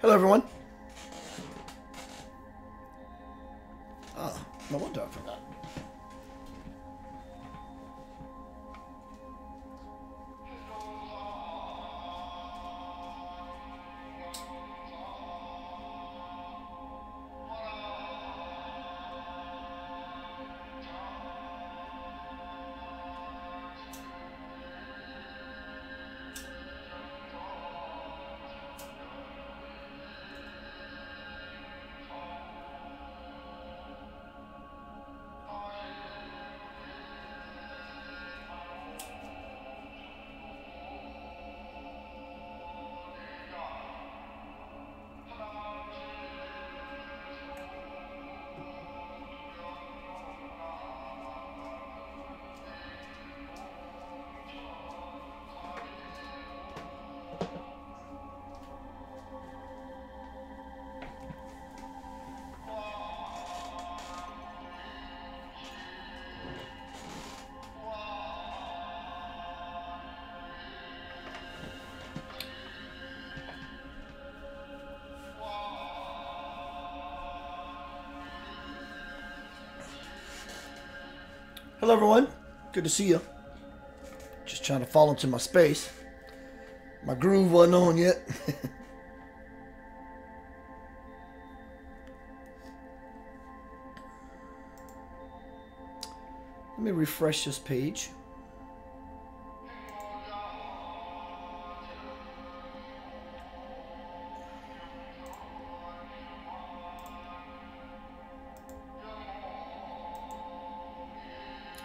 Hello, everyone. Oh, no wonder I forgot. Hello, everyone. Good to see you. Just trying to fall into my space. My groove wasn't on yet. Let me refresh this page.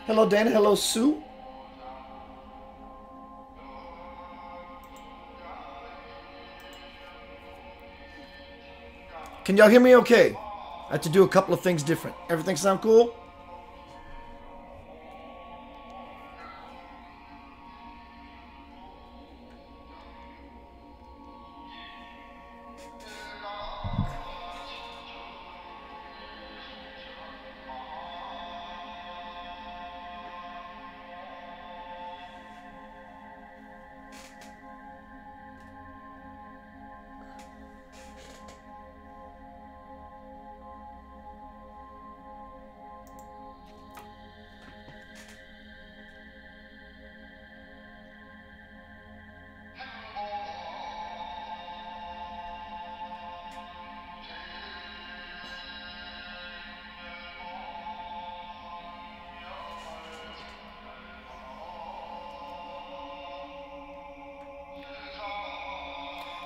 Hello, Dana. Hello, Sue. Can y'all hear me okay? I had to do a couple of things different. Everything sound cool?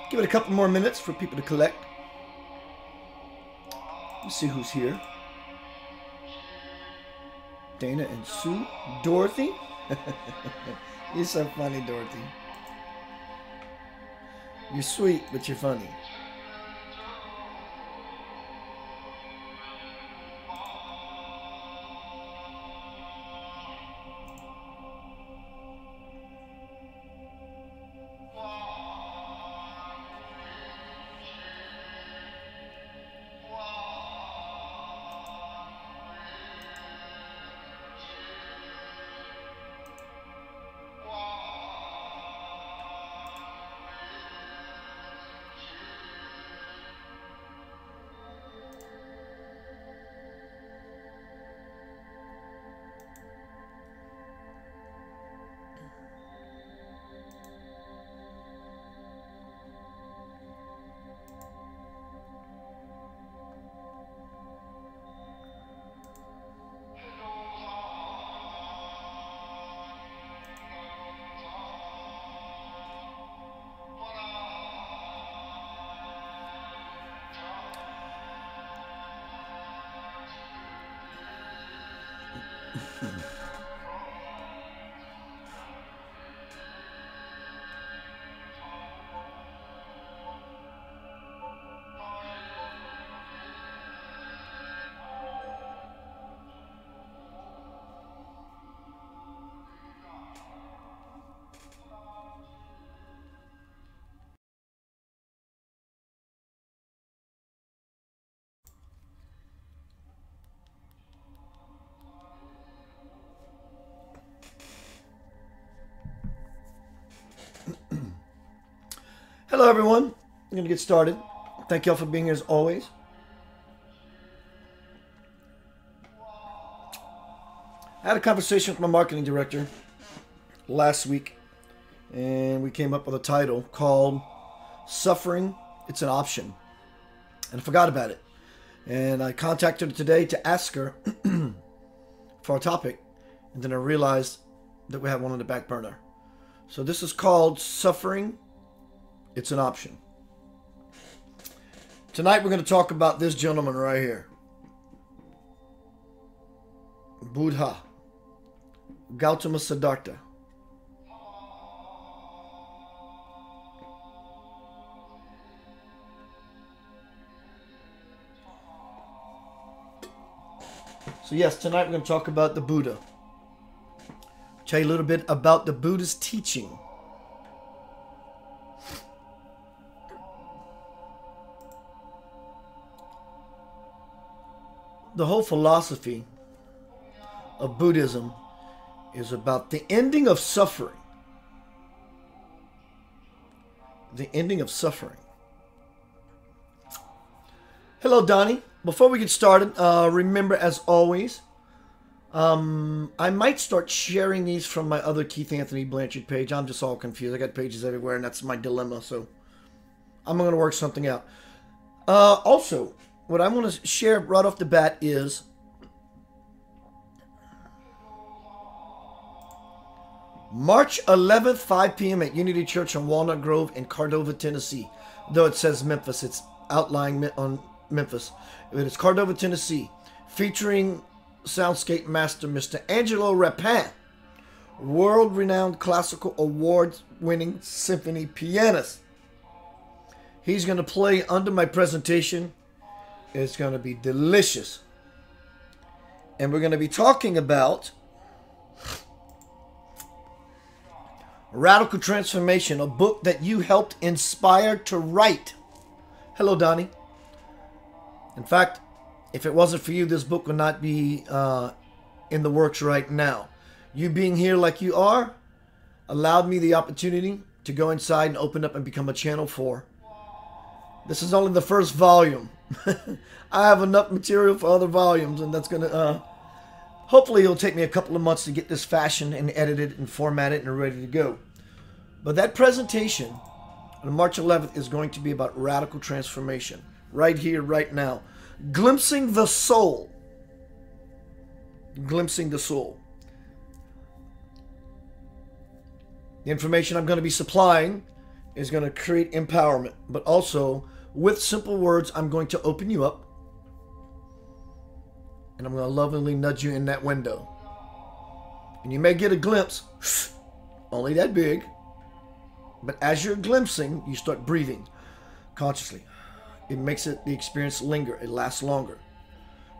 Give it a couple more minutes for people to collect. Let's see who's here. Dana and Sue. Dorothy? You're so funny, Dorothy. You're sweet, but you're funny. Hello, everyone. I'm going to get started. Thank y'all for being here as always. I had a conversation with my marketing director last week, and we came up with a title called Suffering, It's an Option. And I forgot about it. And I contacted her today to ask her for a topic. And then I realized that we had one on the back burner. So this is called Suffering, It's an Option. Tonight we're going to talk about this gentleman right here. Buddha. Gautama Siddhartha. So yes, tonight we're going to talk about the Buddha. Tell you a little bit about the Buddha's teaching. The whole philosophy of Buddhism is about the ending of suffering. The ending of suffering. Hello, Donnie. Before we get started, remember, as always, I might start sharing these from my other Keith Anthony Blanchard page. I'm just all confused. I got pages everywhere, and that's my dilemma, so I'm going to work something out. Also, what I want to share right off the bat is March 11th, 5 p.m. at Unity Church on Walnut Grove in Cordova, Tennessee. Though it says Memphis, it's outlying on Memphis. It is Cordova, Tennessee, featuring soundscape master Mr. Angelo Rapin, world-renowned classical award-winning symphony pianist. He's going to play under my presentation. It's going to be delicious. And we're going to be talking about Radical Transformation, a book that you helped inspire to write. Hello, Donnie. In fact, if it wasn't for you, this book would not be in the works right now. You being here like you are allowed me the opportunity to go inside and open up and become a channel for. This is only the first volume. I have enough material for other volumes, and that's going to... hopefully it'll take me a couple of months to get this fashioned and edited and formatted and ready to go. But that presentation on March 11th is going to be about radical transformation. Right here, right now. Glimpsing the soul. Glimpsing the soul. The information I'm going to be supplying is going to create empowerment. But also, with simple words, I'm going to open you up. And I'm going to lovingly nudge you in that window. And you may get a glimpse, only that big. But as you're glimpsing, you start breathing consciously. It makes the experience linger. It lasts longer.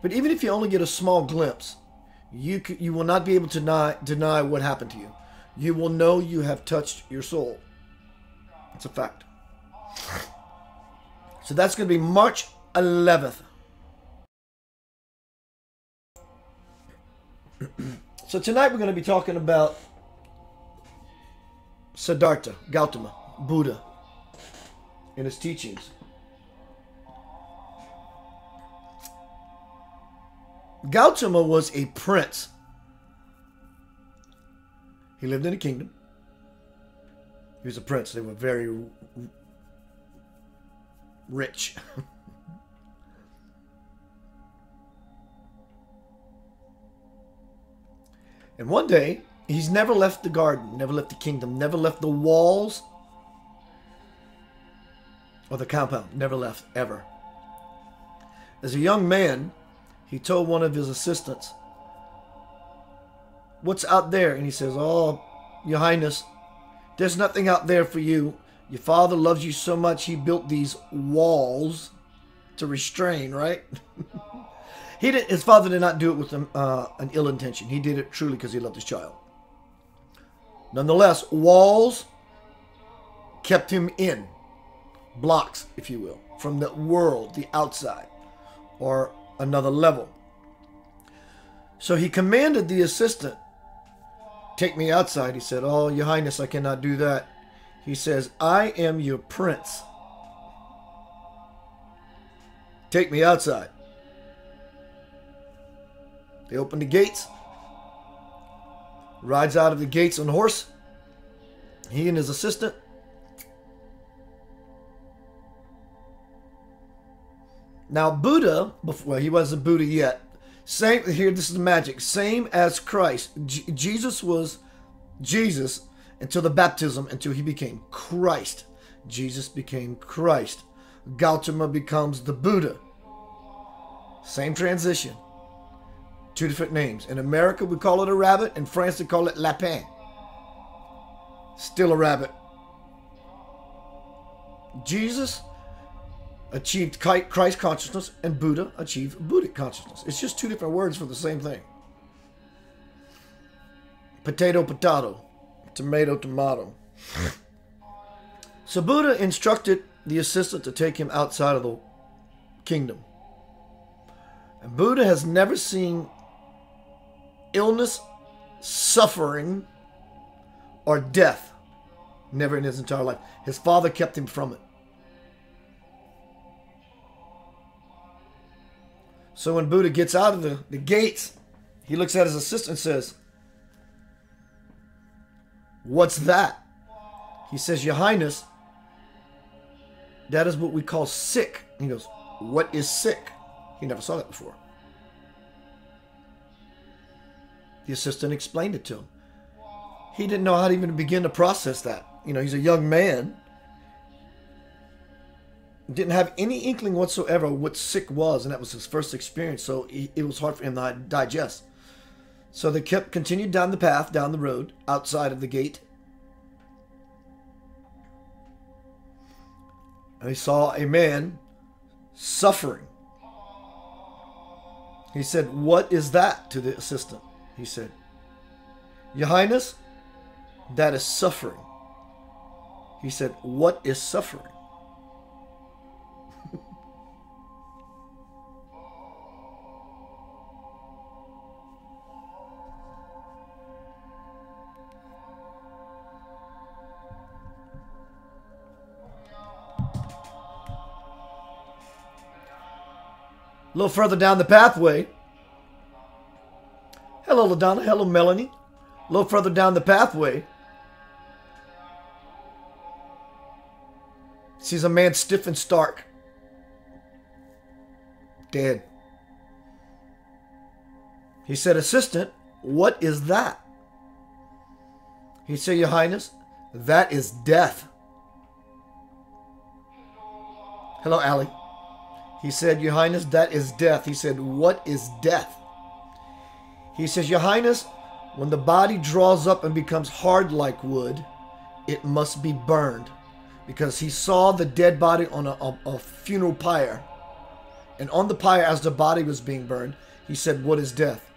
But even if you only get a small glimpse, you will not be able to deny what happened to you. You will know you have touched your soul. It's a fact. So that's going to be March 11th. So tonight we're going to be talking about Siddhartha, Gautama, Buddha, and his teachings. Gautama was a prince. He lived in a kingdom. He was a prince. They were very rich. And one day, he's never left the garden, never left the kingdom, never left the walls or the compound, never left, ever. As a young man, he told one of his assistants, "What's out there?" And he says, "Oh, Your Highness, there's nothing out there for you. Your father loves you so much, he built these walls to restrain," right? His father did not do it with an ill intention. He did it truly because he loved his child. Nonetheless, walls kept him in. Blocks, if you will, from the world, the outside, or another level. So he commanded the assistant, "Take me outside." He said, "Oh, Your Highness, I cannot do that." He says, "I am your prince. Take me outside. They open the gates. Rides out of the gates on a horse. He and his assistant. Now Buddha, before he wasn't Buddha yet. Same here. This is the magic. Same as Christ. Jesus was Jesus until the baptism, until he became Christ. Jesus became Christ. Gautama becomes the Buddha. Same transition. Two different names. In America, we call it a rabbit. In France, they call it lapin. Still a rabbit. Jesus achieved Christ consciousness, and Buddha achieved Buddhic consciousness. It's just two different words for the same thing. Potato, potato. Tomato, tomato. So Buddha instructed the assistant to take him outside of the kingdom. And Buddha has never seen illness, suffering, or death. Never in his entire life. His father kept him from it. So when Buddha gets out of the gates, he looks at his assistant and says, "What's that?" He says, "Your Highness, that is what we call sick." He goes, "What is sick?" He never saw that before. The assistant explained it to him. He didn't know how to even begin to process that. You know, he's a young man. Didn't have any inkling whatsoever what sick was, and that was his first experience, so it was hard for him to digest. So they continued down the path, down the road, outside of the gate. And he saw a man suffering. He said, "What is that?" to the assistant. He said, "Your Highness, that is suffering." He said, "What is suffering?" A little further down the pathway. Hello, LaDonna. Hello, Melanie. A little further down the pathway. Sees a man stiff and stark. Dead. He said, "Assistant, what is that?" He said, "Your Highness, that is death." Hello, Allie. He said, "Your Highness, that is death." He said, "What is death?" He says, "Your Highness, when the body draws up and becomes hard like wood, it must be burned." Because he saw the dead body on a funeral pyre. And on the pyre, as the body was being burned, he said, "What is death?"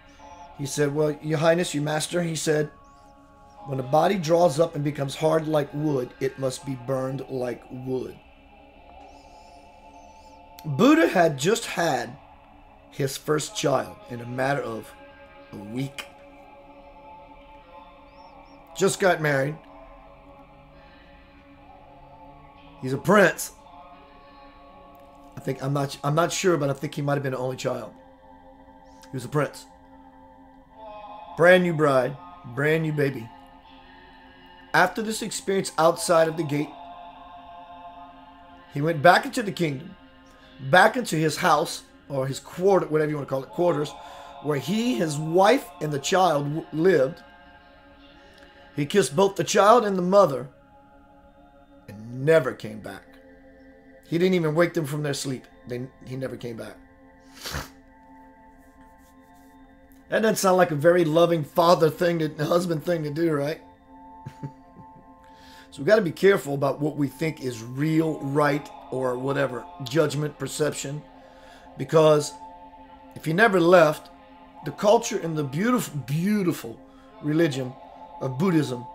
He said, "Well, Your Highness, your master," he said, "when the body draws up and becomes hard like wood, it must be burned like wood." Buddha had just had his first child in a matter of a week. Just got married. He's a prince. I'm not sure, but I think he might have been the only child. He was a prince. Brand new bride, brand new baby. After this experience outside of the gate, he went back into the kingdom, back into his house, or his quarter, whatever you want to call it, quarters, where he, his wife, and the child lived. He kissed both the child and the mother and never came back. He didn't even wake them from their sleep. He never came back. That doesn't sound like a very loving father thing, husband thing to do, right? So we got to be careful about what we think is real, right, or whatever, judgment, perception. Because if he never left, the culture and the beautiful, beautiful religion of Buddhism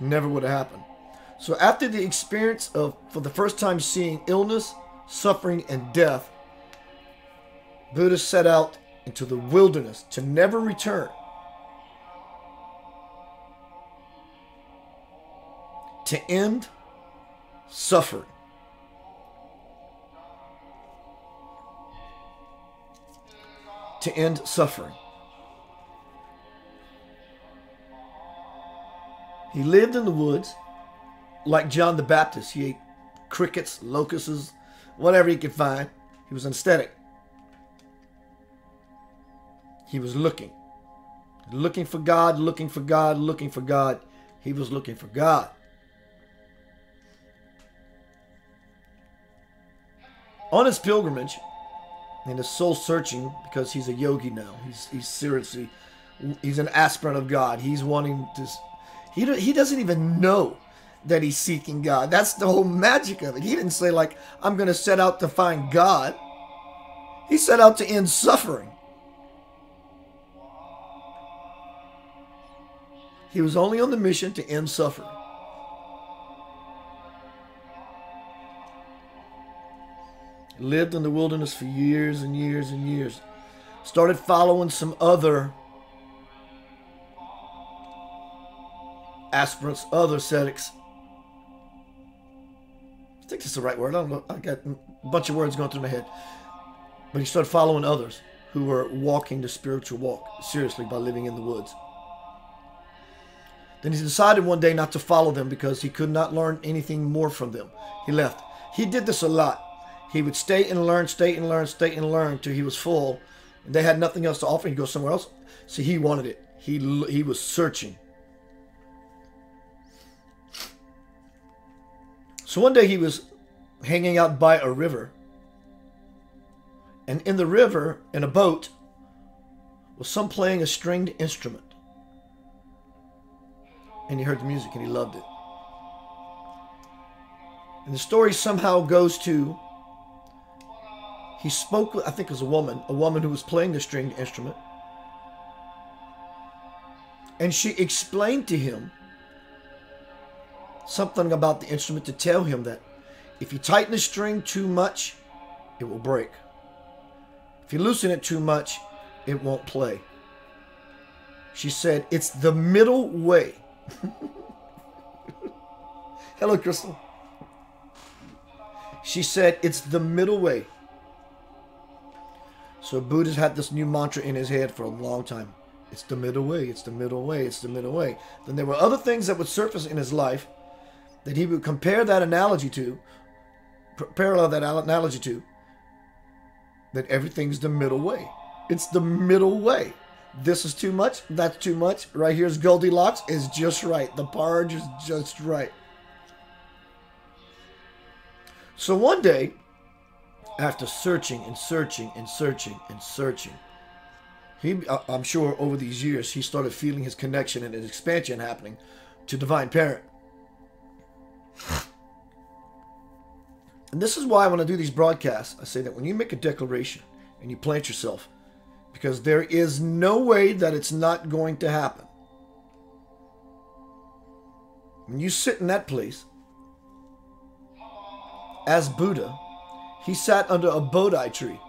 never would have happened. So after the experience of, for the first time, seeing illness, suffering, and death, Buddha set out into the wilderness to never return. To end suffering. to end suffering. He lived in the woods like John the Baptist. He ate crickets, locusts, whatever he could find. He was an ascetic. He was looking for God, looking for God, looking for God. He was looking for God. On his pilgrimage and his soul searching, because he's a yogi now. He's seriously, he's an aspirant of God. He's wanting to, he doesn't even know that he's seeking God. That's the whole magic of it. He didn't say like, I'm going to set out to find God. He set out to end suffering. He was only on the mission to end suffering. Lived in the wilderness for years and years and years. Started following some other aspirants, other ascetics. I think that's the right word. I don't know. I got a bunch of words going through my head. But he started following others who were walking the spiritual walk seriously by living in the woods. Then he decided one day not to follow them because he could not learn anything more from them. He left. He did this a lot. He would stay and learn, stay and learn, stay and learn till he was full. And they had nothing else to offer. He'd go somewhere else. See, he wanted it. He was searching. So one day he was hanging out by a river. And in the river, in a boat, was some playing a stringed instrument. And he heard the music and he loved it. And the story somehow goes to, he spoke with, I think it was a woman who was playing the stringed instrument. And she explained to him something about the instrument to tell him that if you tighten the string too much, it will break. If you loosen it too much, it won't play. She said, it's the middle way. Hello, Crystal. She said, it's the middle way. So Buddha's had this new mantra in his head for a long time. It's the middle way, it's the middle way, it's the middle way. Then there were other things that would surface in his life that he would compare that analogy to, parallel that analogy to, that everything's the middle way. It's the middle way. This is too much, that's too much. Right here's Goldilocks, is just right. The porridge is just right. So one day, after searching and searching and searching and searching, I'm sure over these years, he started feeling his connection and his expansion happening to Divine Parent. And this is why when I do these broadcasts, I say that when you make a declaration and you plant yourself, because there is no way that it's not going to happen. When you sit in that place, as Buddha, he sat under a Bodhi tree.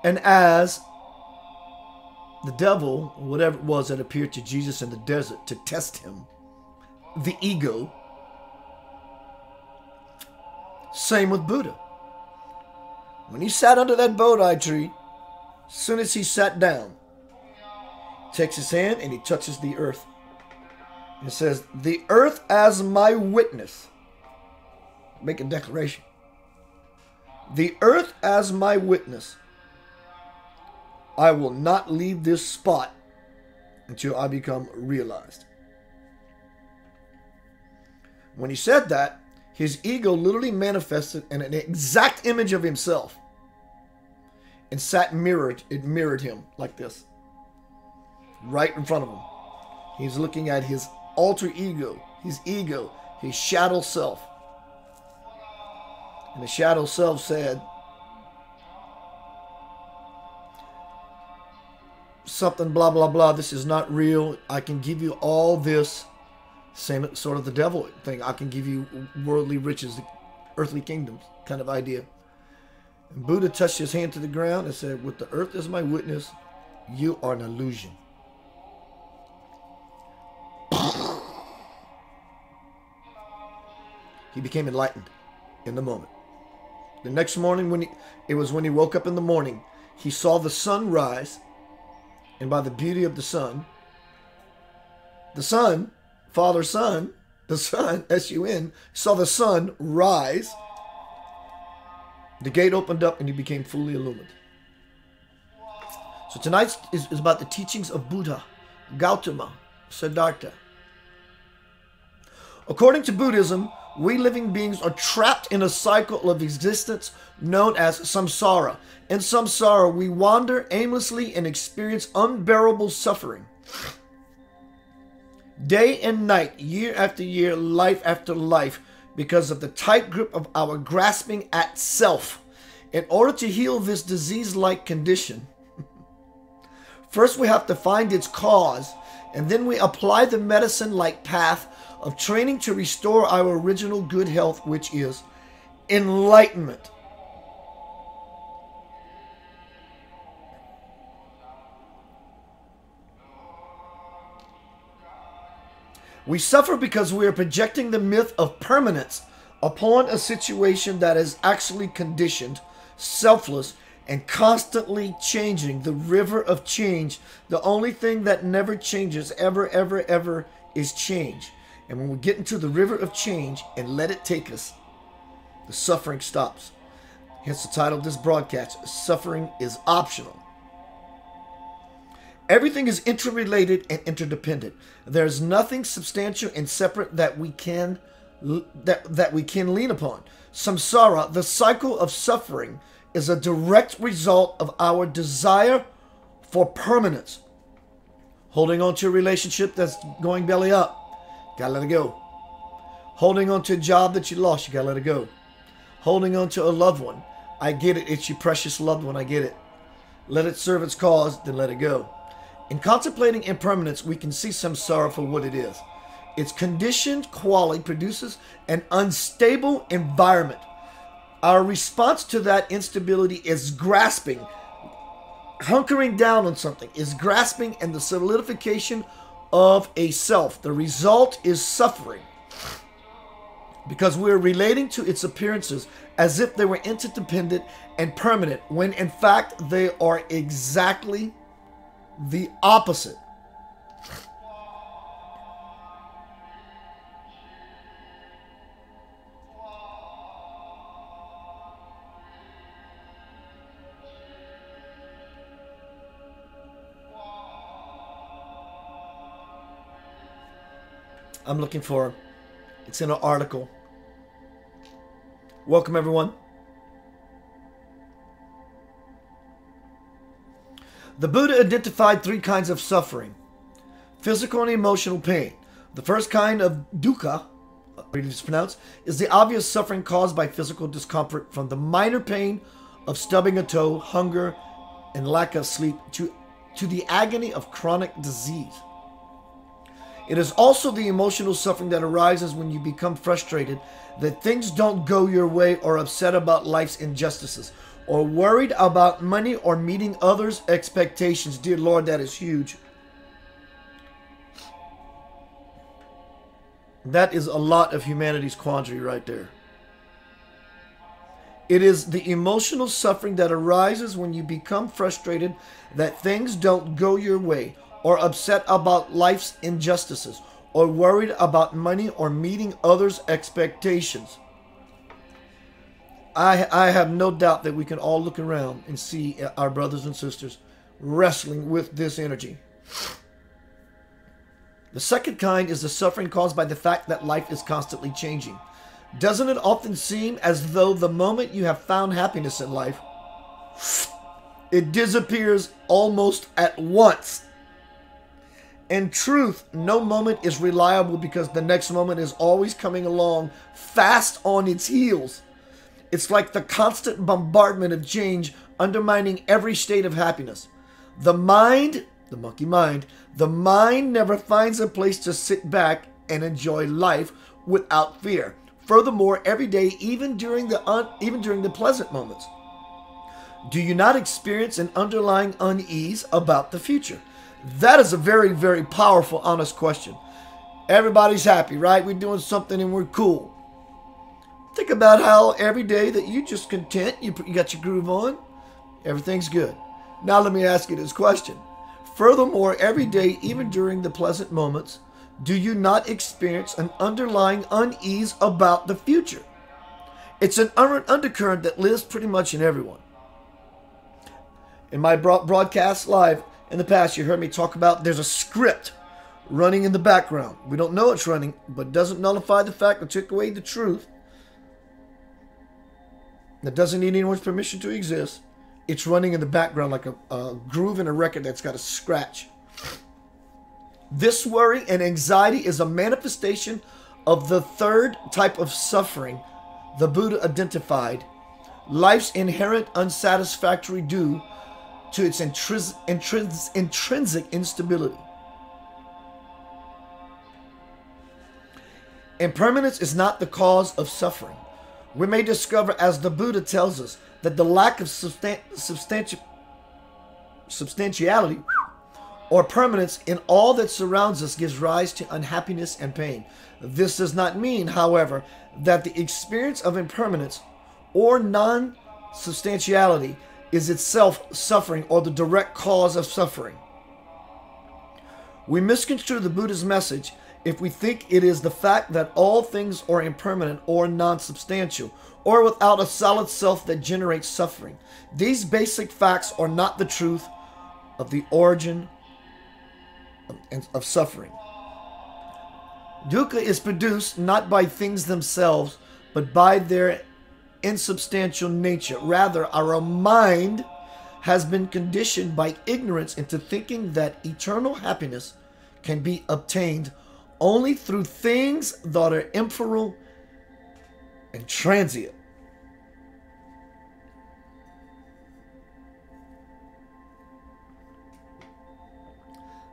And as the devil, whatever it was that appeared to Jesus in the desert to test him, the ego, same with Buddha. When he sat under that Bodhi tree, as soon as he sat down, takes his hand and he touches the earth. It says, the earth as my witness. Make a declaration. The earth as my witness. I will not leave this spot until I become realized. When he said that, his ego literally manifested in an exact image of himself and sat mirrored. It mirrored him like this, right in front of him. He's looking at his alter ego, his shadow self. And the shadow self said something, blah, blah, blah. This is not real. I can give you all this. Same sort of the devil thing. I can give you worldly riches, earthly kingdoms kind of idea. And Buddha touched his hand to the ground and said, with the earth as my witness, you are an illusion. He became enlightened in the moment. The next morning, when he woke up in the morning, he saw the sun rise, and by the beauty of the sun, Father Son, the Son, S-U-N, saw the sun rise. The gate opened up and he became fully illumined. So tonight is about the teachings of Buddha, Gautama, Siddhartha. According to Buddhism, we living beings are trapped in a cycle of existence known as samsara. In samsara, we wander aimlessly and experience unbearable suffering. Day and night, year after year, life after life, because of the tight grip of our grasping at self. In order to heal this disease-like condition, first we have to find its cause, and then we apply the medicine-like path of training to restore our original good health, which is enlightenment. We suffer because we are projecting the myth of permanence upon a situation that is actually conditioned, selfless, and constantly changing. The river of change. The only thing that never changes, ever, ever, ever, is change. And when we get into the river of change and let it take us, the suffering stops. Hence the title of this broadcast, Suffering is Optional. Everything is interrelated and interdependent. There is nothing substantial and separate that we can lean upon. Samsara, the cycle of suffering, is a direct result of our desire for permanence. Holding on to a relationship that's going belly up, gotta let it go. Holding on to a job that you lost, you gotta let it go. Holding on to a loved one, I get it, it's your precious loved one, I get it. Let it serve its cause, then let it go. In contemplating impermanence, we can see samsara for what it is. Its conditioned quality produces an unstable environment. Our response to that instability is grasping, hunkering down on something, is grasping and the solidification of a self. The result is suffering because we're relating to its appearances as if they were interdependent and permanent, when in fact they are exactly the opposite. I'm looking for, it's in an article. Welcome everyone. The Buddha identified 3 kinds of suffering: physical and emotional pain. The first kind of dukkha, it's pronounced, is the obvious suffering caused by physical discomfort, from the minor pain of stubbing a toe, hunger, and lack of sleep, to the agony of chronic disease. It is also the emotional suffering that arises when you become frustrated that things don't go your way, or upset about life's injustices, or worried about money or meeting others' expectations. Dear Lord, that is huge. That is a lot of humanity's quandary right there. It is the emotional suffering that arises when you become frustrated that things don't go your way, or upset about life's injustices, or worried about money or meeting others' expectations. I have no doubt that we can all look around and see our brothers and sisters wrestling with this energy. The second kind is the suffering caused by the fact that life is constantly changing. Doesn't it often seem as though the moment you have found happiness in life, it disappears almost at once? In truth, no moment is reliable, because the next moment is always coming along fast on its heels. It's like the constant bombardment of change undermining every state of happiness. The mind, the monkey mind, the mind never finds a place to sit back and enjoy life without fear. Furthermore, every day, even during the pleasant moments, do you not experience an underlying unease about the future? That is a very, very powerful, honest question. Everybody's happy, right? We're doing something and we're cool. Think about how every day that you just content, you got your groove on, everything's good. Now let me ask you this question. Furthermore, every day, even during the pleasant moments, do you not experience an underlying unease about the future? It's an undercurrent that lives pretty much in everyone. In my broadcast live in the past, you heard me talk about there's a script running in the background. We don't know it's running, but it doesn't nullify the fact or take away the truth. That doesn't need anyone's permission to exist. It's running in the background like a groove in a record that's got a scratch. This worry and anxiety is a manifestation of the third type of suffering the Buddha identified, life's inherent unsatisfactory due to its intrinsic instability. Impermanence is not the cause of suffering. We may discover, as the Buddha tells us, that the lack of substantiality or permanence in all that surrounds us gives rise to unhappiness and pain. This does not mean, however, that the experience of impermanence or non-substantiality is itself suffering or the direct cause of suffering. We misconstrue the Buddha's message if we think it is the fact that all things are impermanent or non-substantial or without a solid self that generates suffering. These basic facts are not the truth of the origin of suffering. Dukkha is produced not by things themselves, but by their insubstantial nature. Rather, our mind has been conditioned by ignorance into thinking that eternal happiness can be obtained only through things that are ephemeral and transient.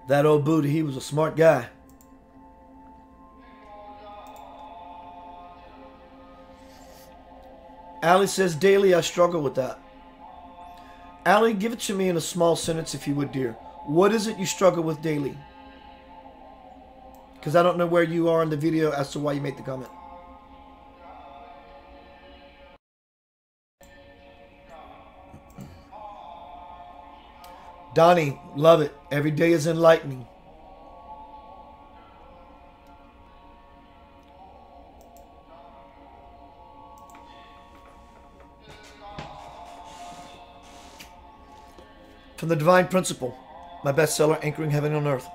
That old Buddha, he was a smart guy. Ali says, daily I struggle with that. Ali, give it to me in a small sentence if you would, dear. What is it you struggle with daily? Because I don't know where you are in the video as to why you made the comment. Donnie, love it. Every day is enlightening. From the Divine Principle, my bestseller, Anchoring Heaven on Earth.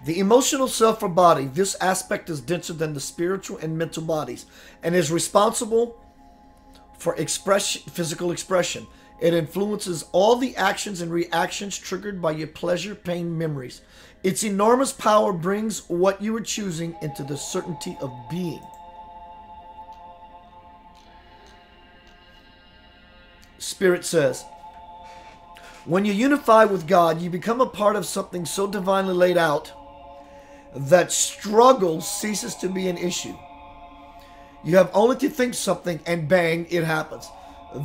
The emotional self or body, this aspect is denser than the spiritual and mental bodies and is responsible for physical expression. It influences all the actions and reactions triggered by your pleasure, pain, memories. Its enormous power brings what you are choosing into the certainty of being. Spirit says, when you unify with God, you become a part of something so divinely laid out that struggle ceases to be an issue. You have only to think something and bang, it happens.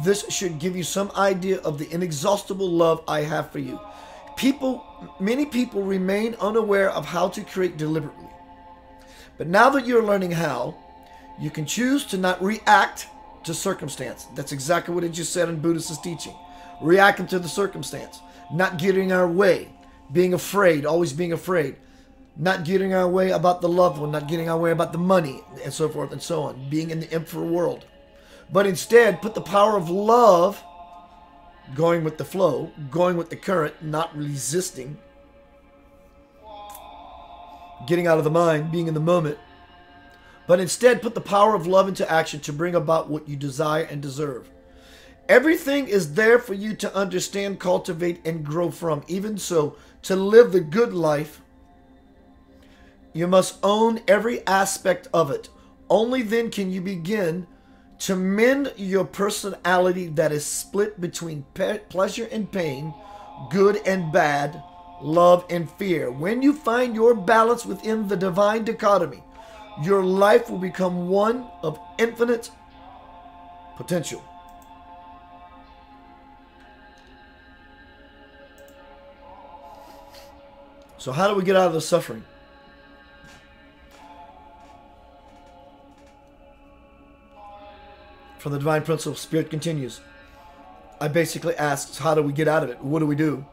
This should give you some idea of the inexhaustible love I have for you. Many people remain unaware of how to create deliberately. But now that you're learning how, you can choose to not react to circumstance. That's exactly what it just said in Buddhist teaching. Reacting to the circumstance. Not getting our way. Being afraid. Always being afraid. Not getting our way about the loved one. Not getting our way about the money. And so forth and so on. Being in the emperor world. But instead, put the power of love, going with the flow, going with the current, not resisting, getting out of the mind, being in the moment. But instead, put the power of love into action to bring about what you desire and deserve. Everything is there for you to understand, cultivate, and grow from. Even so, to live the good life, you must own every aspect of it. Only then can you begin to mend your personality that is split between pleasure and pain, good and bad, love and fear. When you find your balance within the divine dichotomy, your life will become one of infinite potential. So how do we get out of the suffering? from the divine principle. Spirit continues. I basically asked, how do we get out of it? What do we do?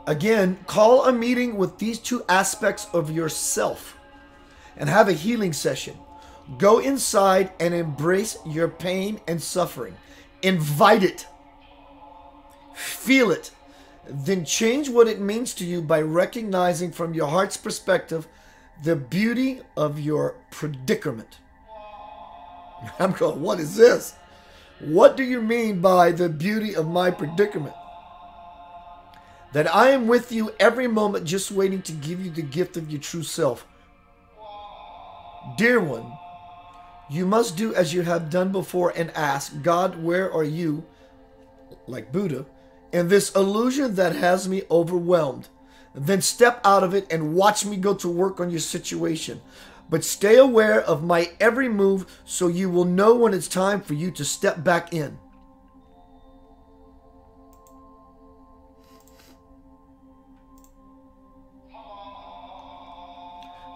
Again, call a meeting with these two aspects of yourself and have a healing session. Go inside and embrace your pain and suffering. Invite it. Feel it. Then change what it means to you by recognizing from your heart's perspective the beauty of your predicament. I'm going, what is this? What do you mean by the beauty of my predicament? That I am with you every moment, just waiting to give you the gift of your true self. Dear one, you must do as you have done before and ask, God, where are you, like Buddha, in this illusion that has me overwhelmed? Then step out of it and watch me go to work on your situation. But stay aware of my every move so you will know when it's time for you to step back in.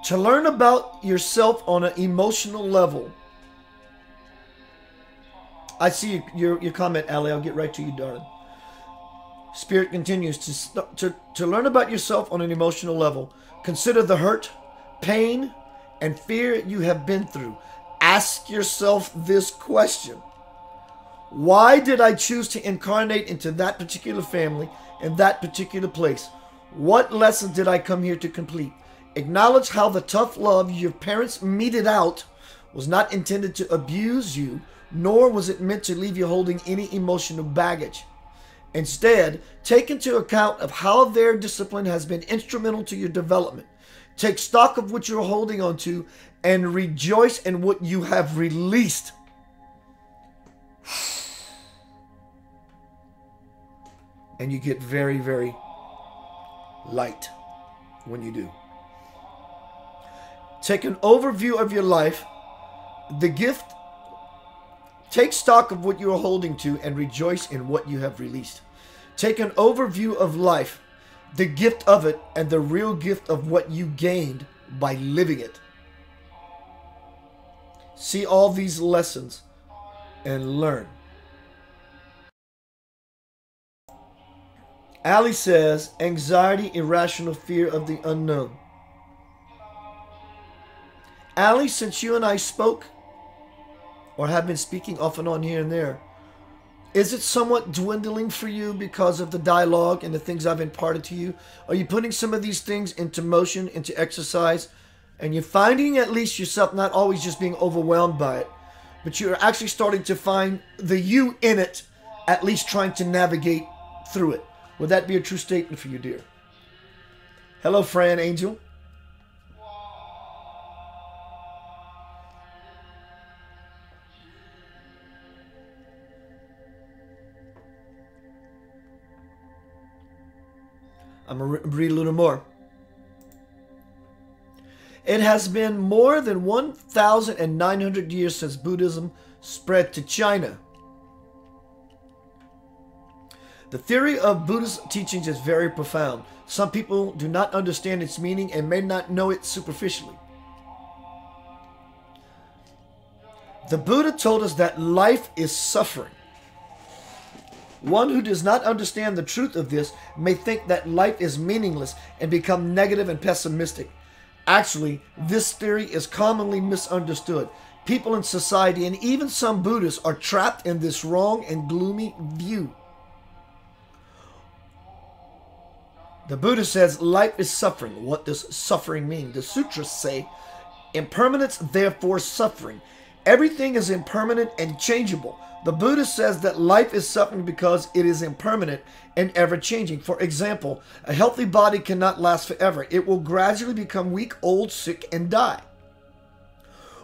To learn about yourself on an emotional level. I see your comment, Ali. I'll get right to you, darling. Spirit continues to learn about yourself on an emotional level. Consider the hurt, pain, and fear you have been through. Ask yourself this question. Why did I choose to incarnate into that particular family in that particular place? What lesson did I come here to complete? Acknowledge how the tough love your parents meted out was not intended to abuse you, nor was it meant to leave you holding any emotional baggage. Instead, take into account of how their discipline has been instrumental to your development. Take stock of what you're holding on to and rejoice in what you have released. And you get very, very light when you do. Take an overview of your life, the gift. Take stock of what you are holding to and rejoice in what you have released. Take an overview of life, the gift of it, and the real gift of what you gained by living it. See all these lessons and learn. Ali says, anxiety, irrational fear of the unknown. Ali, since you and I spoke, or have been speaking off and on here and there, is it somewhat dwindling for you because of the dialogue and the things I've imparted to you? Are you putting some of these things into motion, into exercise, and you're finding at least yourself not always just being overwhelmed by it, but you're actually starting to find the you in it, at least trying to navigate through it? Would that be a true statement for you, dear? Hello, Fran Angel. I'm going to read a little more. It has been more than 1,900 years since Buddhism spread to China. The theory of Buddha's teachings is very profound. Some people do not understand its meaning and may not know it superficially. The Buddha told us that life is suffering. One who does not understand the truth of this may think that life is meaningless and become negative and pessimistic. Actually, this theory is commonly misunderstood. People in society and even some Buddhists are trapped in this wrong and gloomy view. The Buddha says life is suffering. What does suffering mean? The sutras say, impermanence, therefore suffering. Everything is impermanent and changeable. The Buddha says that life is suffering because it is impermanent and ever-changing. For example, a healthy body cannot last forever. It will gradually become weak, old, sick, and die.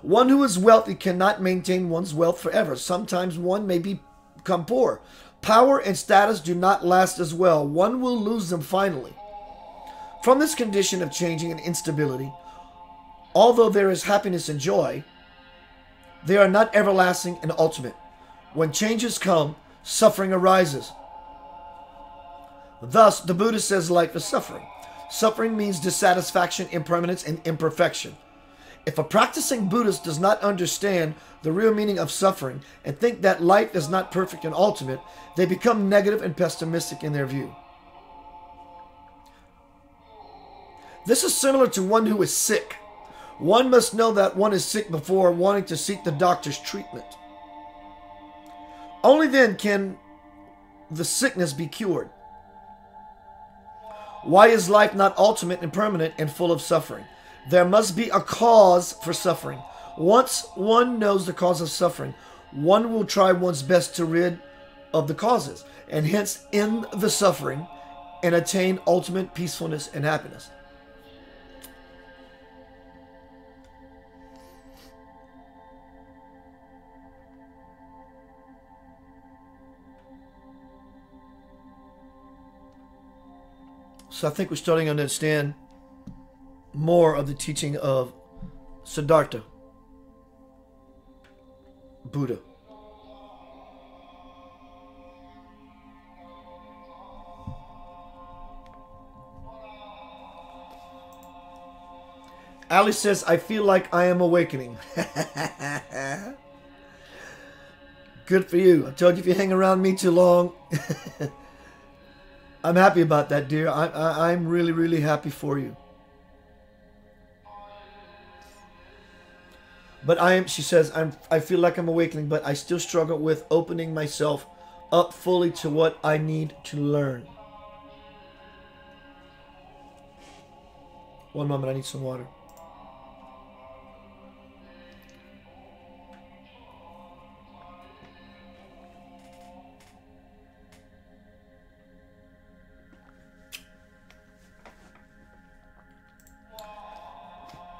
One who is wealthy cannot maintain one's wealth forever. Sometimes one may become poor. Power and status do not last as well. One will lose them finally. From this condition of changing and instability, although there is happiness and joy, they are not everlasting and ultimate. When changes come, suffering arises. Thus, the Buddha says life is suffering. Suffering means dissatisfaction, impermanence, and imperfection. If a practicing Buddhist does not understand the real meaning of suffering and think that life is not perfect and ultimate, they become negative and pessimistic in their view. This is similar to one who is sick. One must know that one is sick before wanting to seek the doctor's treatment. Only then can the sickness be cured. Why is life not ultimate and permanent and full of suffering? There must be a cause for suffering. Once one knows the cause of suffering, one will try one's best to rid of the causes, and hence end the suffering and attain ultimate peacefulness and happiness. So I think we're starting to understand more of the teaching of Siddhartha Buddha. Ali says, I feel like I am awakening. Good for you. I told you if you hang around me too long. I'm happy about that, dear. I'm really, really happy for you. But she says, I feel like I'm awakening, but I still struggle with opening myself up fully to what I need to learn. One moment, I need some water.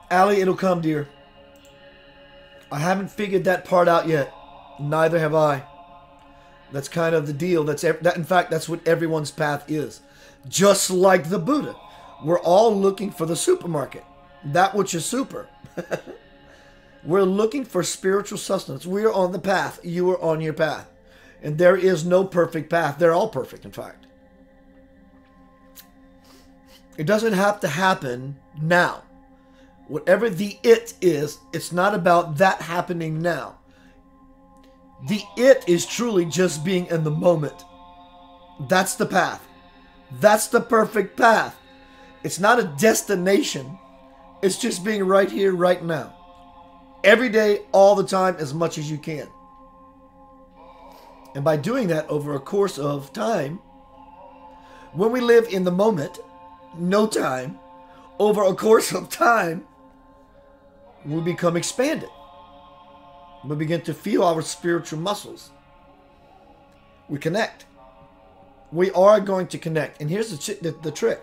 Allie, it'll come, dear. I haven't figured that part out yet. Neither have I. That's kind of the deal. In fact, that's what everyone's path is. Just like the Buddha. We're all looking for the supermarket. That which is super. We're looking for spiritual sustenance. We are on the path. You are on your path. And there is no perfect path. They're all perfect, in fact. It doesn't have to happen now. Whatever the it is, it's not about that happening now. The it is truly just being in the moment. That's the path. That's the perfect path. It's not a destination. It's just being right here, right now. Every day, all the time, as much as you can. And by doing that over a course of time, when we live in the moment, no time, over a course of time, we become expanded. We begin to feel our spiritual muscles. We connect. We are going to connect. And here's the trick.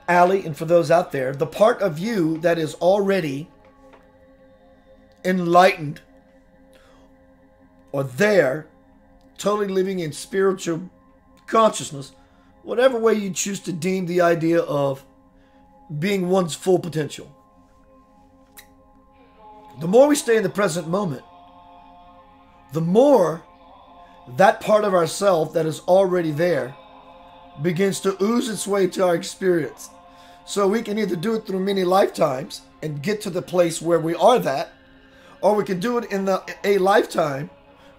Allie, and for those out there, the part of you that is already enlightened or there, totally living in spiritual consciousness, whatever way you choose to deem the idea of being one's full potential. The more we stay in the present moment, the more that part of ourself that is already there begins to ooze its way to our experience. So we can either do it through many lifetimes and get to the place where we are that, or we can do it in a lifetime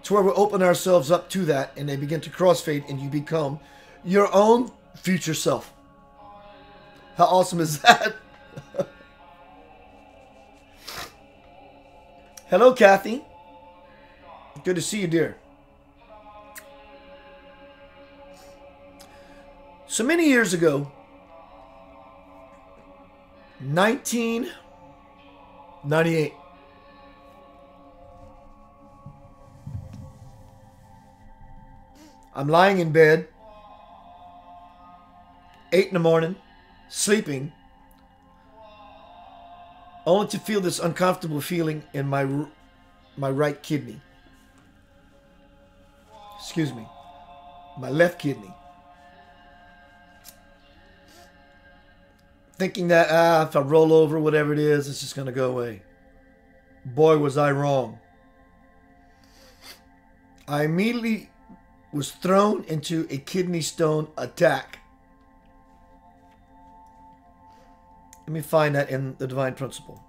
to where we open ourselves up to that and they begin to crossfade and you become your own future self. How awesome is that? Hello, Kathy. Good to see you, dear. So many years ago, 1998, I'm lying in bed, 8 in the morning, sleeping, only to feel this uncomfortable feeling in my right kidney. Excuse me, my left kidney. Thinking that, if I roll over, whatever it is, it's just going to go away. Boy, was I wrong. I immediately was thrown into a kidney stone attack. Let me find that in the Divine Principle.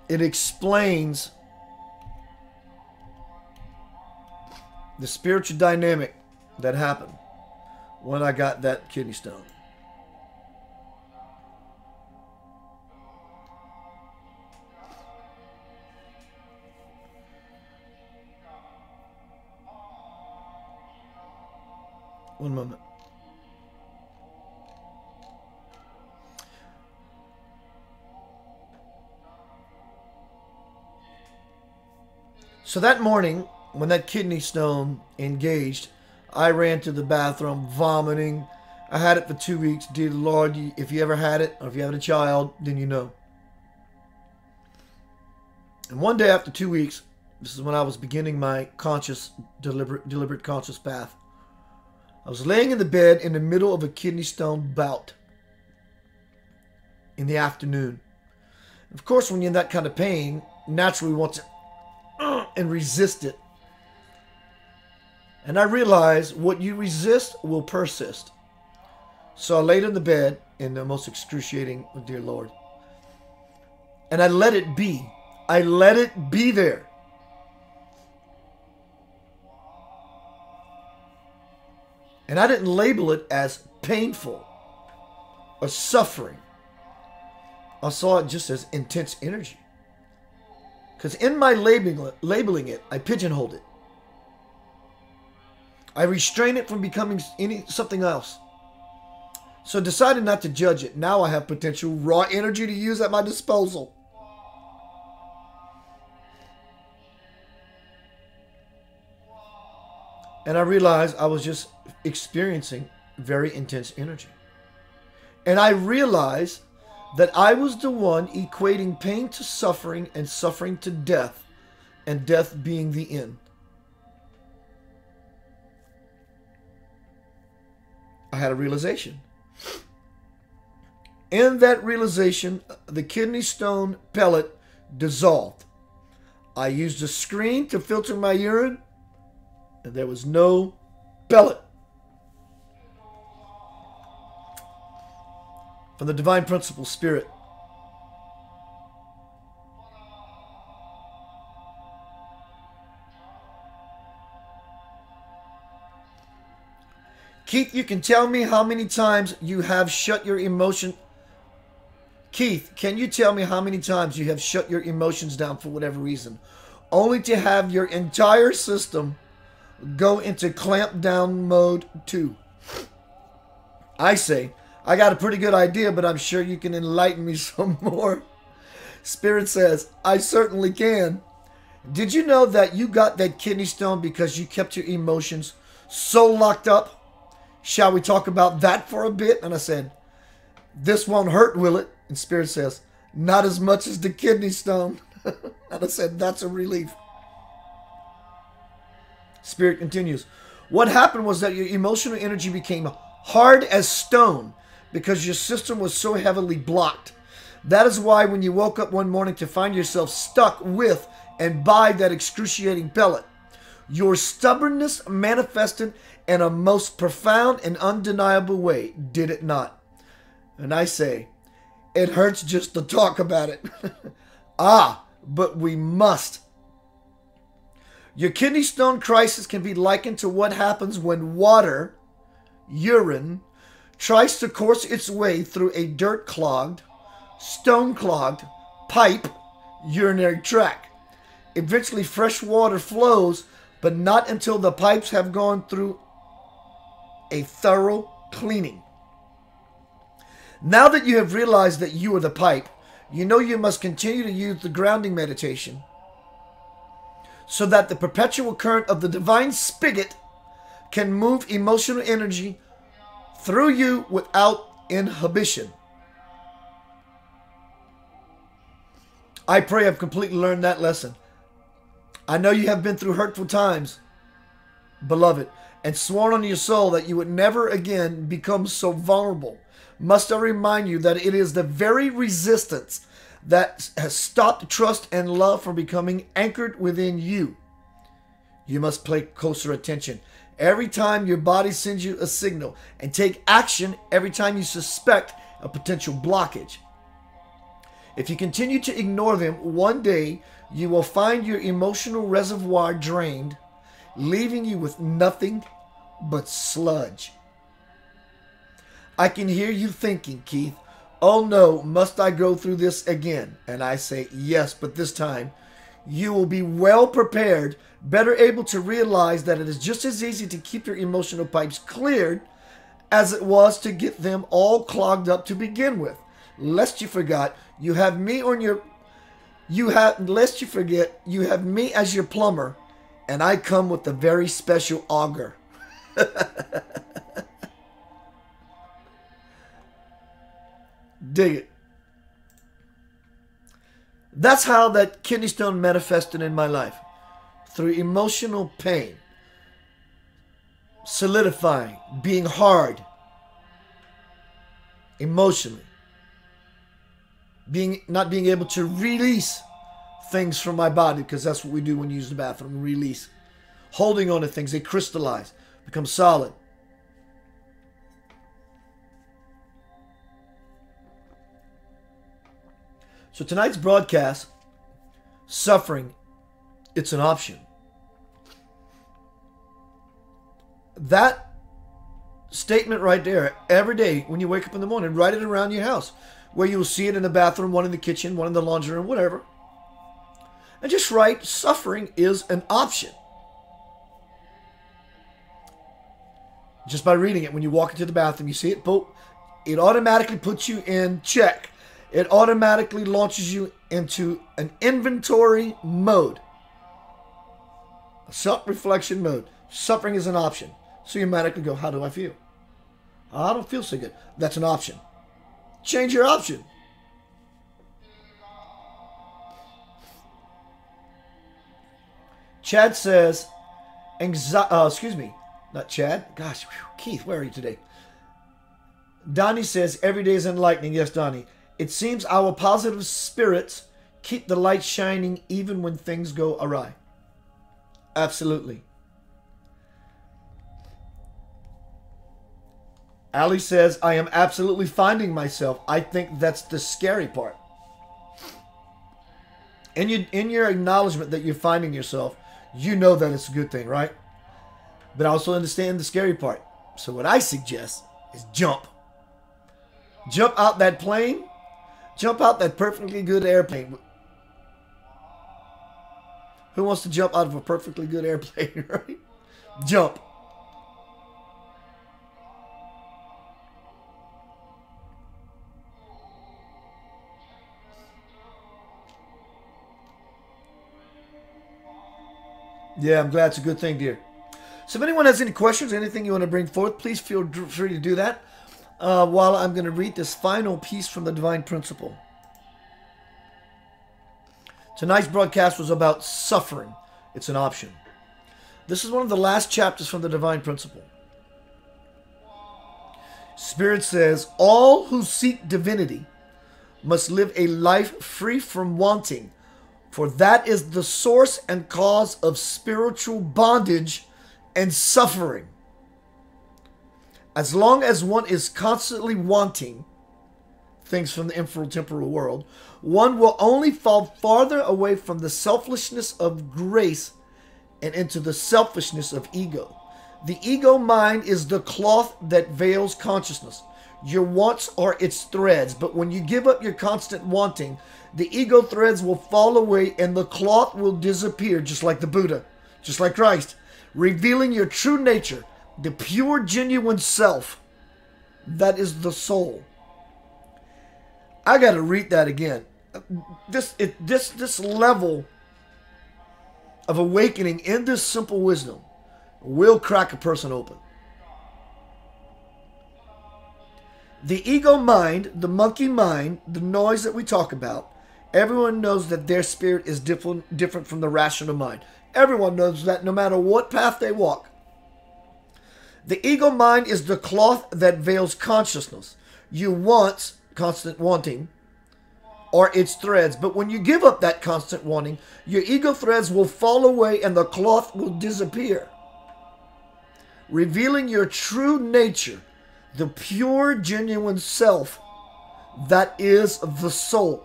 it explains the spiritual dynamic that happened when I got that kidney stone. One moment. So that morning, when that kidney stone engaged, I ran to the bathroom vomiting. I had it for 2 weeks. Dear Lord, if you ever had it, or if you had a child, then you know. And one day after 2 weeks, this is when I was beginning my conscious, deliberate conscious path. I was laying in the bed in the middle of a kidney stone bout in the afternoon. Of course, when you're in that kind of pain, naturally you want to and resist it. And I realized what you resist will persist. So I laid in the bed in the most excruciating, oh dear Lord. And I let it be. I let it be there. And I didn't label it as painful or suffering. I saw it just as intense energy. Because in my labeling it, I pigeonholed it. I restrained it from becoming something else. So I decided not to judge it. Now I have potential raw energy to use at my disposal. And I realized I was just experiencing very intense energy. And I realized that I was the one equating pain to suffering and suffering to death, and death being the end. I had a realization. In that realization, the kidney stone pellet dissolved. I used a screen to filter my urine, and there was no pellet. From the divine principle, spirit. Keith, you can tell me how many times you have shut your emotion. Keith, can you tell me how many times you have shut your emotions down for whatever reason, only to have your entire system go into clamp down mode 2? I say, I got a pretty good idea, but I'm sure you can enlighten me some more. Spirit says, I certainly can. Did you know that you got that kidney stone because you kept your emotions so locked up? Shall we talk about that for a bit? And I said, this won't hurt, will it? And Spirit says, not as much as the kidney stone. And I said, that's a relief. Spirit continues, what happened was that your emotional energy became hard as stone because your system was so heavily blocked. That is why when you woke up one morning to find yourself stuck with and by that excruciating pellet, your stubbornness manifested in a most profound and undeniable way, did it not? And I say, it hurts just to talk about it. But we must. Your kidney stone crisis can be likened to what happens when water, urine, tries to course its way through a dirt-clogged, stone-clogged pipe urinary tract. Eventually, fresh water flows, but not until the pipes have gone through a thorough cleaning. Now that you have realized that you are the pipe, you know you must continue to use the grounding meditation so that the perpetual current of the divine spigot can move emotional energy through you without inhibition. I pray I've completely learned that lesson. I know you have been through hurtful times, beloved, and sworn on your soul that you would never again become so vulnerable. Must I remind you that it is the very resistance that has stopped trust and love from becoming anchored within you. You must pay closer attention every time your body sends you a signal, and take action every time you suspect a potential blockage. If you continue to ignore them, one day you will find your emotional reservoir drained, leaving you with nothing but sludge. I can hear you thinking, Keith, oh no, must I go through this again? And I say, yes, but this time you will be well prepared, better able to realize that it is just as easy to keep your emotional pipes cleared as it was to get them all clogged up to begin with. Lest you forget, you have me on your lest you forget, you have me as your plumber, and I come with a very special auger. Dig it. That's how that kidney stone manifested in my life. Through emotional pain. Solidifying. Being hard. Emotionally. Not being able to release things from my body, because that's what we do when you use the bathroom. We release. Holding on to things. They crystallize. Become solid. So tonight's broadcast, suffering, it's an option. That statement right there, every day when you wake up in the morning, write it around your house, where you'll see it in the bathroom, one in the kitchen, one in the laundry room, whatever. And just write, suffering is an option. Just by reading it, when you walk into the bathroom, you see it, boom, it automatically puts you in check. It automatically launches you into an inventory mode. A self-reflection mode. Suffering is an option. So you automatically go, how do I feel? I don't feel so good. That's an option. Change your option. Chad says, excuse me, not Chad. Gosh, whew, Keith, where are you today? Donnie says, every day is enlightening. Yes, Donnie. It seems our positive spirits keep the light shining even when things go awry. Absolutely. Ali says, I am absolutely finding myself. I think that's the scary part. In your acknowledgement that you're finding yourself, you know that it's a good thing, right? But I also understand the scary part. So what I suggest is jump. Jump out that plane. Jump out that perfectly good airplane. Who wants to jump out of a perfectly good airplane, right? Jump. Yeah, I'm glad it's a good thing, dear. So if anyone has any questions, anything you want to bring forth, please feel free to do that. While I'm going to read this final piece from the Divine Principle. Tonight's broadcast was about suffering. It's an option. This is one of the last chapters from the Divine Principle. Spirit says, all who seek divinity must live a life free from wanting, for that is the source and cause of spiritual bondage and suffering. As long as one is constantly wanting things from the infratemporal world, one will only fall farther away from the selflessness of grace and into the selfishness of ego. The ego mind is the cloth that veils consciousness. Your wants are its threads, but when you give up your constant wanting, the ego threads will fall away and the cloth will disappear, just like the Buddha, just like Christ, revealing your true nature, the pure, genuine self. That is the soul. I got to read that again. This level of awakening in this simple wisdom will crack a person open. The ego mind, the monkey mind, the noise that we talk about, everyone knows that their spirit is different from the rational mind. Everyone knows that no matter what path they walk. The ego mind is the cloth that veils consciousness. You want constant wanting or its threads. But when you give up that constant wanting, your ego threads will fall away and the cloth will disappear, revealing your true nature, the pure, genuine self that is the soul.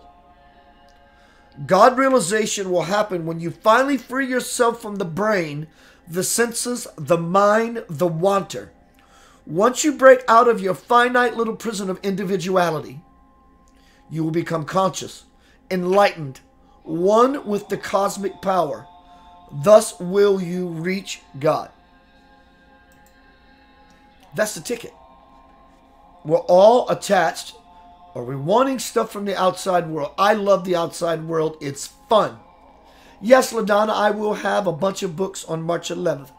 God realization will happen when you finally free yourself from the brain, the senses, the mind, the wanter. Once you break out of your finite little prison of individuality, you will become conscious, enlightened, one with the cosmic power. Thus will you reach God. That's the ticket. We're all attached. Are we wanting stuff from the outside world? I love the outside world. It's fun. Yes, LaDonna, I will have a bunch of books on March 11th.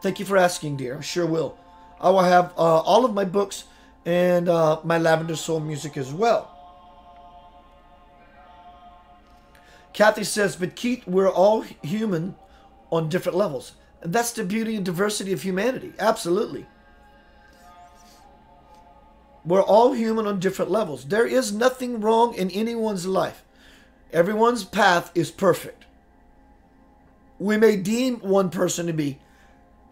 Thank you for asking, dear. I sure will. I will have all of my books and my Lavender Soul music as well. Kathy says, but Keith, we're all human on different levels. And that's the beauty and diversity of humanity. Absolutely. We're all human on different levels. There is nothing wrong in anyone's life. Everyone's path is perfect. We may deem one person to be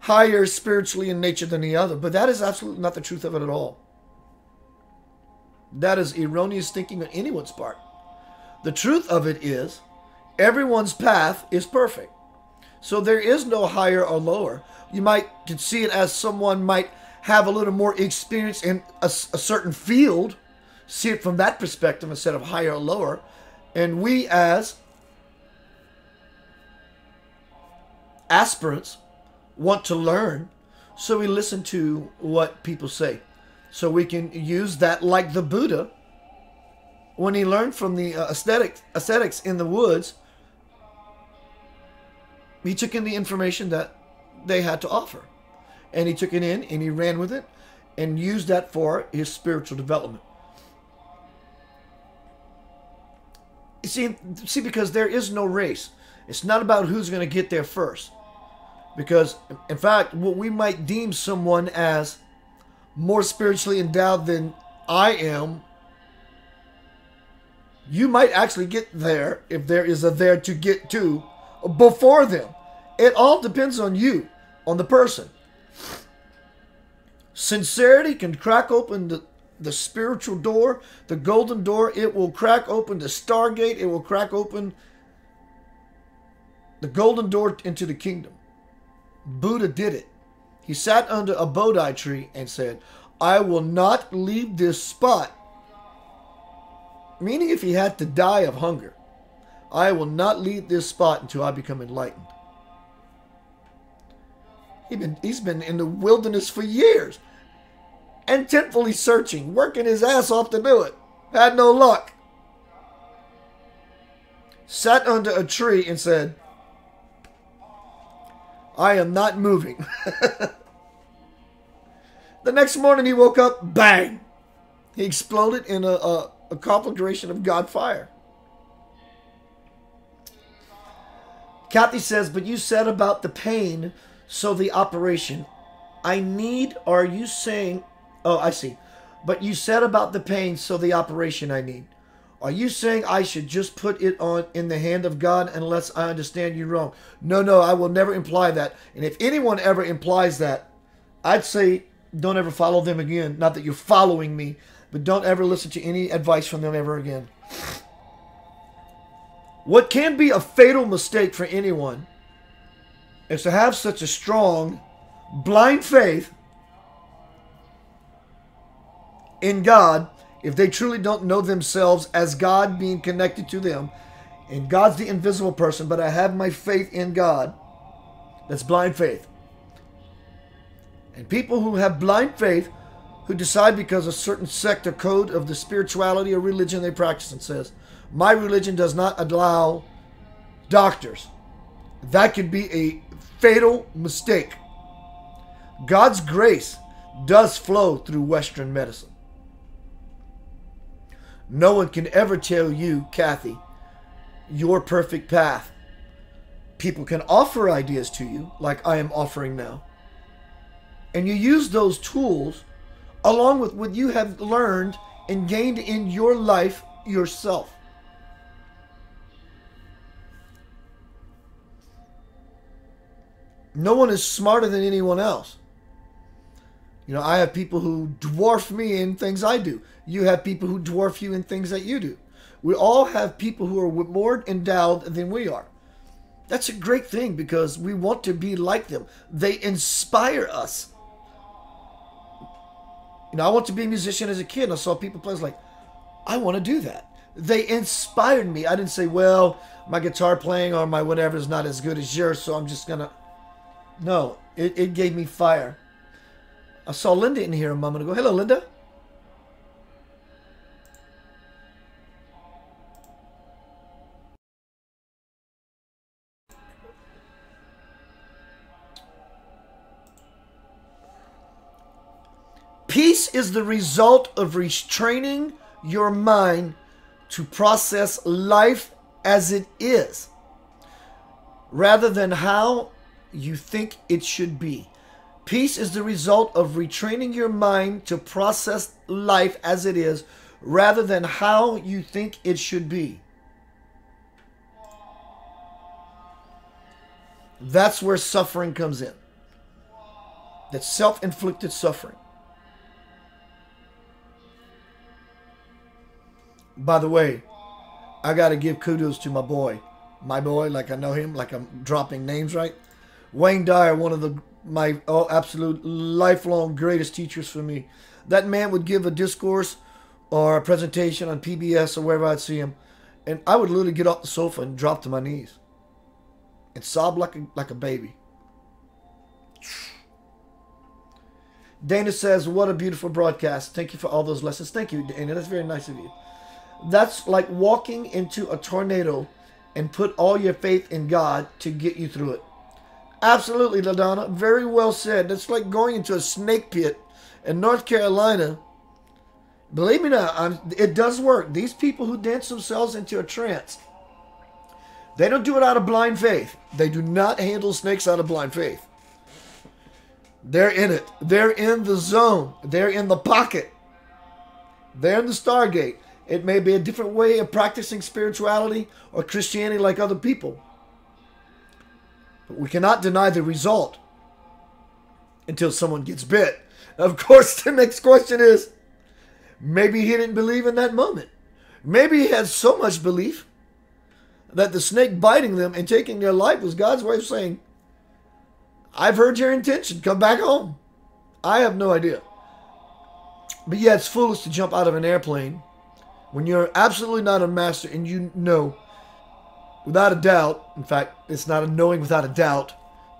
higher spiritually in nature than the other, but that is absolutely not the truth of it at all. That is erroneous thinking on anyone's part. The truth of it is, everyone's path is perfect. So there is no higher or lower. You might can see it as someone might have a little more experience in a certain field, see it from that perspective instead of higher or lower. And we as aspirants want to learn, so we listen to what people say. So we can use that like the Buddha, when he learned from the ascetics in the woods, he took in the information that they had to offer. And he took it in and he ran with it and used that for his spiritual development. You see, because there is no race. It's not about who's going to get there first. Because, in fact, what we might deem someone as more spiritually endowed than I am, you might actually get there, if there is a there to get to, before them. It all depends on you, on the person. Sincerity can crack open the spiritual door, the golden door. It will crack open the stargate. It will crack open the golden door into the kingdom. Buddha did it. He sat under a Bodhi tree and said, I will not leave this spot. Meaning if he had to die of hunger, I will not leave this spot until I become enlightened. He's been in the wilderness for years, intentfully searching, working his ass off to do it. Had no luck. Sat under a tree and said, I am not moving. The next morning he woke up, bang! He exploded in a conflagration of God fire. Kathy says, but you said about the pain, so the operation. I need, are you saying, oh, I see. But you said about the pain, so the operation I need. Are you saying I should just put it on in the hand of God unless I understand you wrong? No, I will never imply that. And if anyone ever implies that, I'd say don't ever follow them again. Not that you're following me, but don't ever listen to any advice from them ever again. What can be a fatal mistake for anyone is to have such a strong, blind faith in God if they truly don't know themselves as God being connected to them. And God's the invisible person, but I have my faith in God. That's blind faith. And people who have blind faith, who decide because a certain sect or code of the spirituality or religion they practice and says, my religion does not allow doctors. That could be a fatal mistake. God's grace does flow through Western medicine. No one can ever tell you, Kathy, your perfect path. People can offer ideas to you, like I am offering now. And you use those tools along with what you have learned and gained in your life yourself. No one is smarter than anyone else. You know, I have people who dwarf me in things I do. You have people who dwarf you in things that you do. We all have people who are more endowed than we are. That's a great thing because we want to be like them. They inspire us. You know, I want to be a musician as a kid, and I saw people play. I was like, I want to do that. They inspired me. I didn't say, well, my guitar playing or my whatever is not as good as yours, so I'm just going to... No, it gave me fire. I saw Linda in here a moment ago. Hello, Linda. Peace is the result of restraining your mind to process life as it is, rather than how you think it should be. Peace is the result of retraining your mind to process life as it is, rather than how you think it should be. That's where suffering comes in. That's self-inflicted suffering. By the way, I got to give kudos to my boy, like I know him, like I'm dropping names right. Wayne Dyer, one of my absolute lifelong greatest teachers for me. That man would give a discourse or a presentation on PBS or wherever I'd see him, and I would literally get off the sofa and drop to my knees and sob like a baby. Dana says, what a beautiful broadcast. Thank you for all those lessons. Thank you, Dana. That's very nice of you. That's like walking into a tornado and put all your faith in God to get you through it. Absolutely, LaDonna. Very well said. That's like going into a snake pit in North Carolina. Believe me now, it does work. These people who dance themselves into a trance, they don't do it out of blind faith. They do not handle snakes out of blind faith. They're in it. They're in the zone. They're in the pocket. They're in the Stargate. It may be a different way of practicing spirituality or Christianity like other people. But we cannot deny the result until someone gets bit. Of course, the next question is, maybe he didn't believe in that moment. Maybe he had so much belief that the snake biting them and taking their life was God's way of saying, I've heard your intention. Come back home. I have no idea. But yeah, it's foolish to jump out of an airplane when you're absolutely not a master and you know, without a doubt, in fact, it's not a knowing without a doubt,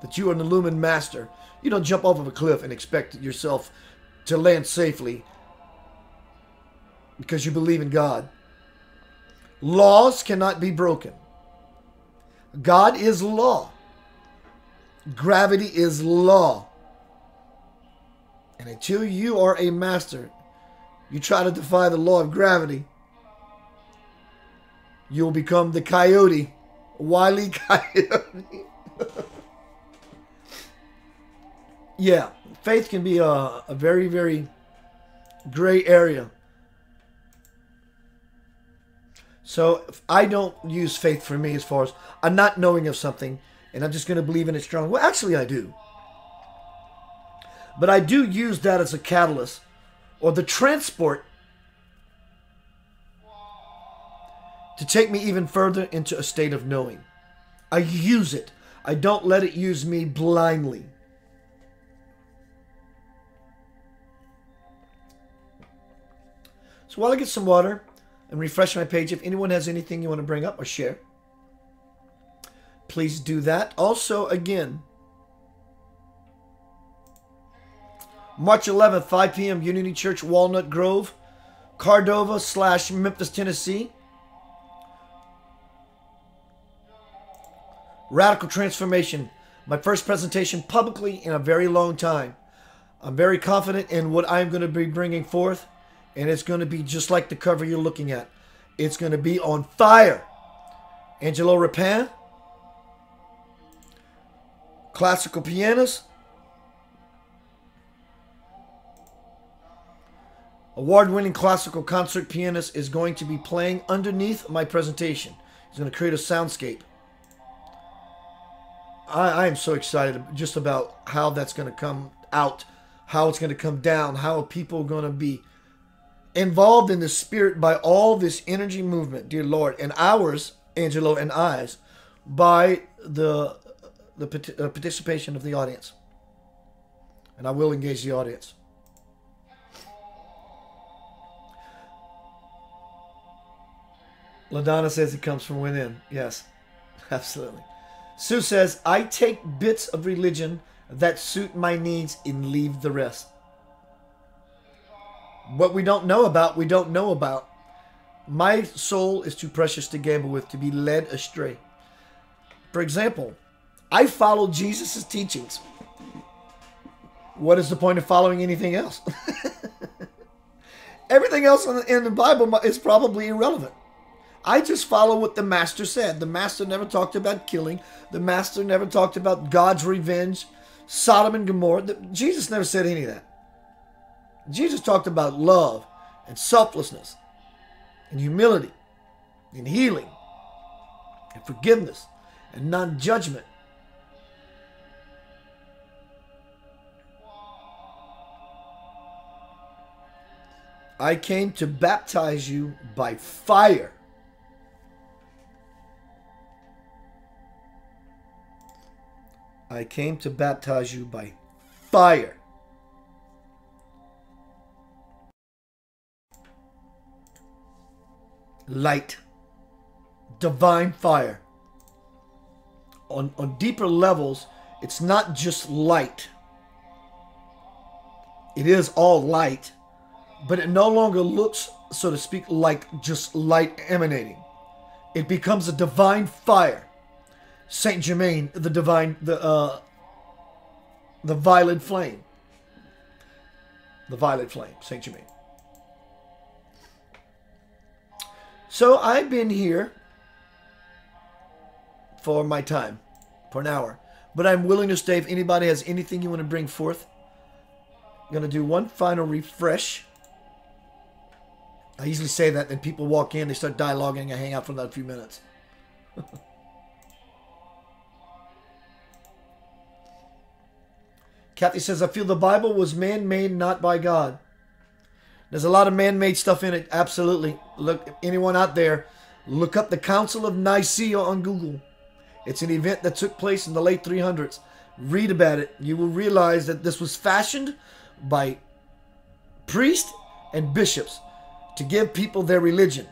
that you are an illumined master. You don't jump off of a cliff and expect yourself to land safely because you believe in God. Laws cannot be broken. God is law. Gravity is law. And until you are a master, you try to defy the law of gravity, you'll become the coyote, Wile E. Coyote. Yeah, faith can be a very, very gray area. So I don't use faith for me as far as I'm not knowing of something and I'm just going to believe in it strong. Well, actually I do. But I do use that as a catalyst or the transport to take me even further into a state of knowing. I use it. I don't let it use me blindly. So while I get some water and refresh my page, if anyone has anything you want to bring up or share, please do that. Also, again, March 11th, 5 p.m., Unity Church, Walnut Grove, Cordova / Memphis, Tennessee. Radical Transformation. My first presentation publicly in a very long time. I'm very confident in what I'm going to be bringing forth. And it's going to be just like the cover you're looking at. It's going to be on fire. Angelo Rapin. Classical pianist. Award-winning classical concert pianist is going to be playing underneath my presentation. He's going to create a soundscape. I am so excited just about how that's going to come out, how it's going to come down, how people are going to be involved in the spirit by all this energy movement, dear Lord, and ours, Angelo and I's, by the participation of the audience. And I will engage the audience. LaDonna says it comes from within. Yes, absolutely. Sue says, I take bits of religion that suit my needs and leave the rest. What we don't know about, we don't know about. My soul is too precious to gamble with, to be led astray. For example, I follow Jesus' teachings. What is the point of following anything else? Everything else in the Bible is probably irrelevant. I just follow what the Master said. The Master never talked about killing. The Master never talked about God's revenge, Sodom and Gomorrah. Jesus never said any of that. Jesus talked about love and selflessness and humility and healing and forgiveness and non-judgment. I came to baptize you by fire. I came to baptize you by fire. Light. Divine fire. On deeper levels, it's not just light. It is all light, but it no longer looks, so to speak, like just light emanating. It becomes a divine fire. Saint Germain, the divine, the violet flame. The violet flame, Saint Germain. So I've been here for my time, for an hour. But I'm willing to stay if anybody has anything you want to bring forth. I'm going to do one final refresh. I usually say that, then people walk in, they start dialoguing, I hang out for another few minutes. Kathy says, I feel the Bible was man-made, not by God. There's a lot of man-made stuff in it, absolutely. Look, anyone out there, look up the Council of Nicaea on Google. It's an event that took place in the late 300s. Read about it. You will realize that this was fashioned by priests and bishops to give people their religion.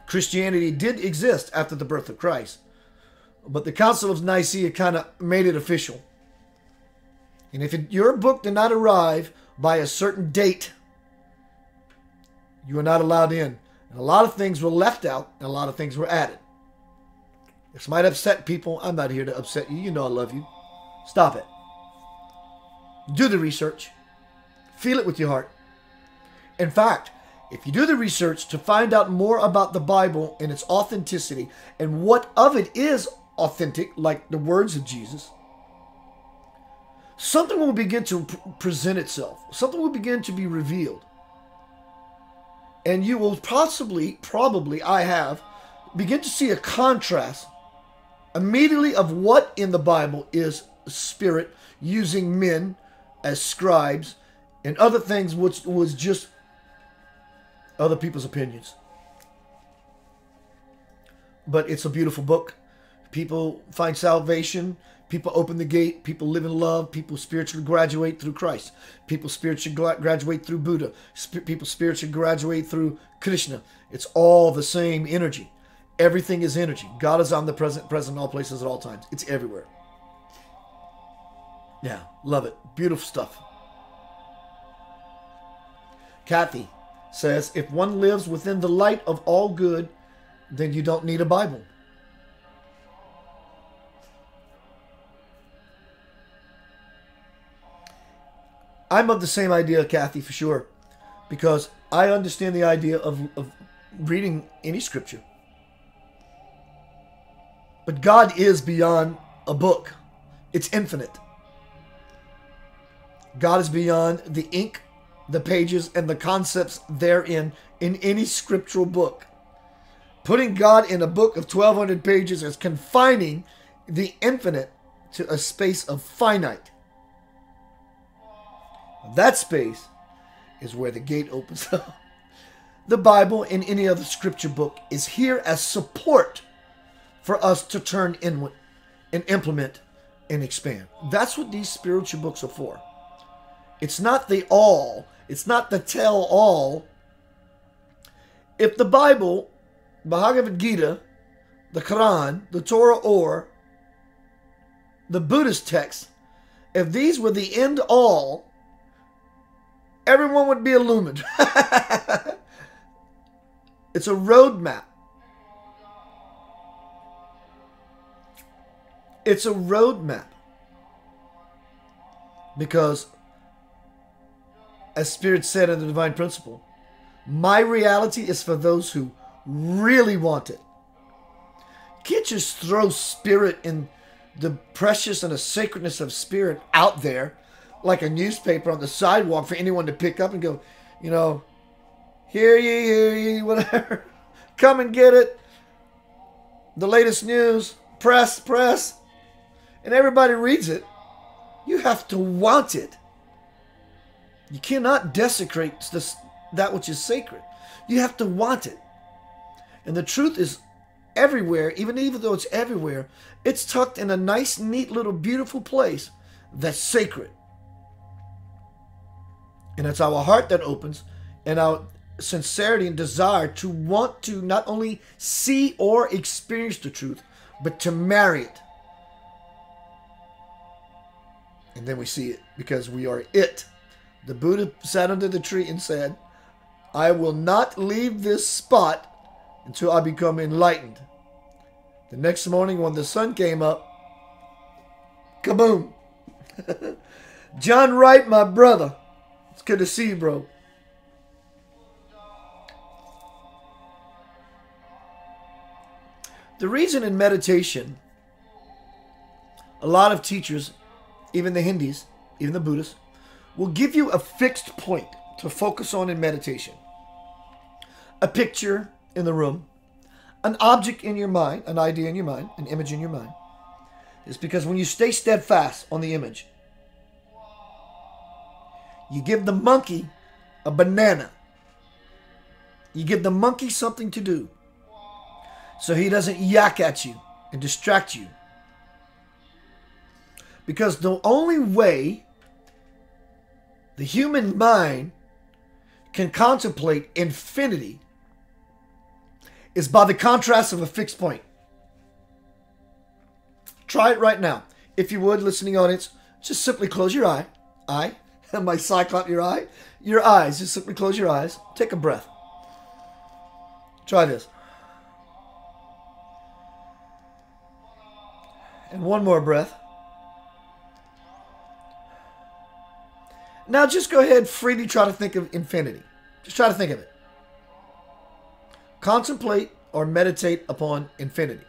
Christianity did exist after the birth of Christ, but the Council of Nicaea kind of made it official. And if your book did not arrive by a certain date, you are not allowed in. And a lot of things were left out, and a lot of things were added. This might upset people. I'm not here to upset you. You know I love you. Stop it. Do the research. Feel it with your heart. In fact, if you do the research to find out more about the Bible and its authenticity and what of it is authentic, like the words of Jesus, something will begin to present itself. Something will begin to be revealed. And you will probably, I have, begin to see a contrast immediately of what in the Bible is spirit using men as scribes and other things which was just other people's opinions. But it's a beautiful book. People find salvation. People open the gate. People live in love. People spiritually graduate through Christ. People spiritually graduate through Buddha. People spiritually graduate through Krishna. It's all the same energy. Everything is energy. God is omnipresent, present in all places at all times. It's everywhere. Yeah, love it. Beautiful stuff. Kathy says, if one lives within the light of all good, then you don't need a Bible. I'm of the same idea, Kathy, for sure. Because I understand the idea of reading any scripture. But God is beyond a book. It's infinite. God is beyond the ink, the pages, and the concepts therein in any scriptural book. Putting God in a book of 1,200 pages is confining the infinite to a space of finite. That space is where the gate opens up. the Bible and any other scripture book is here as support for us to turn inward and implement and expand. That's what these spiritual books are for. It's not the all. It's not the tell all. If the Bible, Bhagavad Gita, the Quran, the Torah, or the Buddhist texts, if these were the end all, everyone would be illumined. It's a roadmap. It's a roadmap. Because, as Spirit said in the Divine Principle, my reality is for those who really want it. You can't just throw Spirit and the precious and the sacredness of Spirit out there like a newspaper on the sidewalk for anyone to pick up and go, you know, hear ye, whatever. Come and get it. The latest news, press. And everybody reads it. You have to want it. You cannot desecrate that which is sacred. You have to want it. And the truth is everywhere, even though it's everywhere, it's tucked in a nice, neat, little, beautiful place that's sacred. And it's our heart that opens, and our sincerity and desire to want to not only see or experience the truth, but to marry it. And then we see it because we are it. The Buddha sat under the tree and said, I will not leave this spot until I become enlightened. The next morning when the sun came up, kaboom. John Wright, my brother. It's good to see you, bro. The reason in meditation, a lot of teachers, even the Hindus, even the Buddhists, will give you a fixed point to focus on in meditation. A picture in the room, an object in your mind, an idea in your mind, an image in your mind. It's because when you stay steadfast on the image, you give the monkey a banana. You give the monkey something to do so he doesn't yak at you and distract you. Because the only way the human mind can contemplate infinity is by the contrast of a fixed point. Try it right now. If you would, listening audience, just simply close your eye. My cyclop, your eyes. Just simply close your eyes. Take a breath. Try this. And one more breath. Now just go ahead, freely try to think of infinity. Just try to think of it. Contemplate or meditate upon infinity.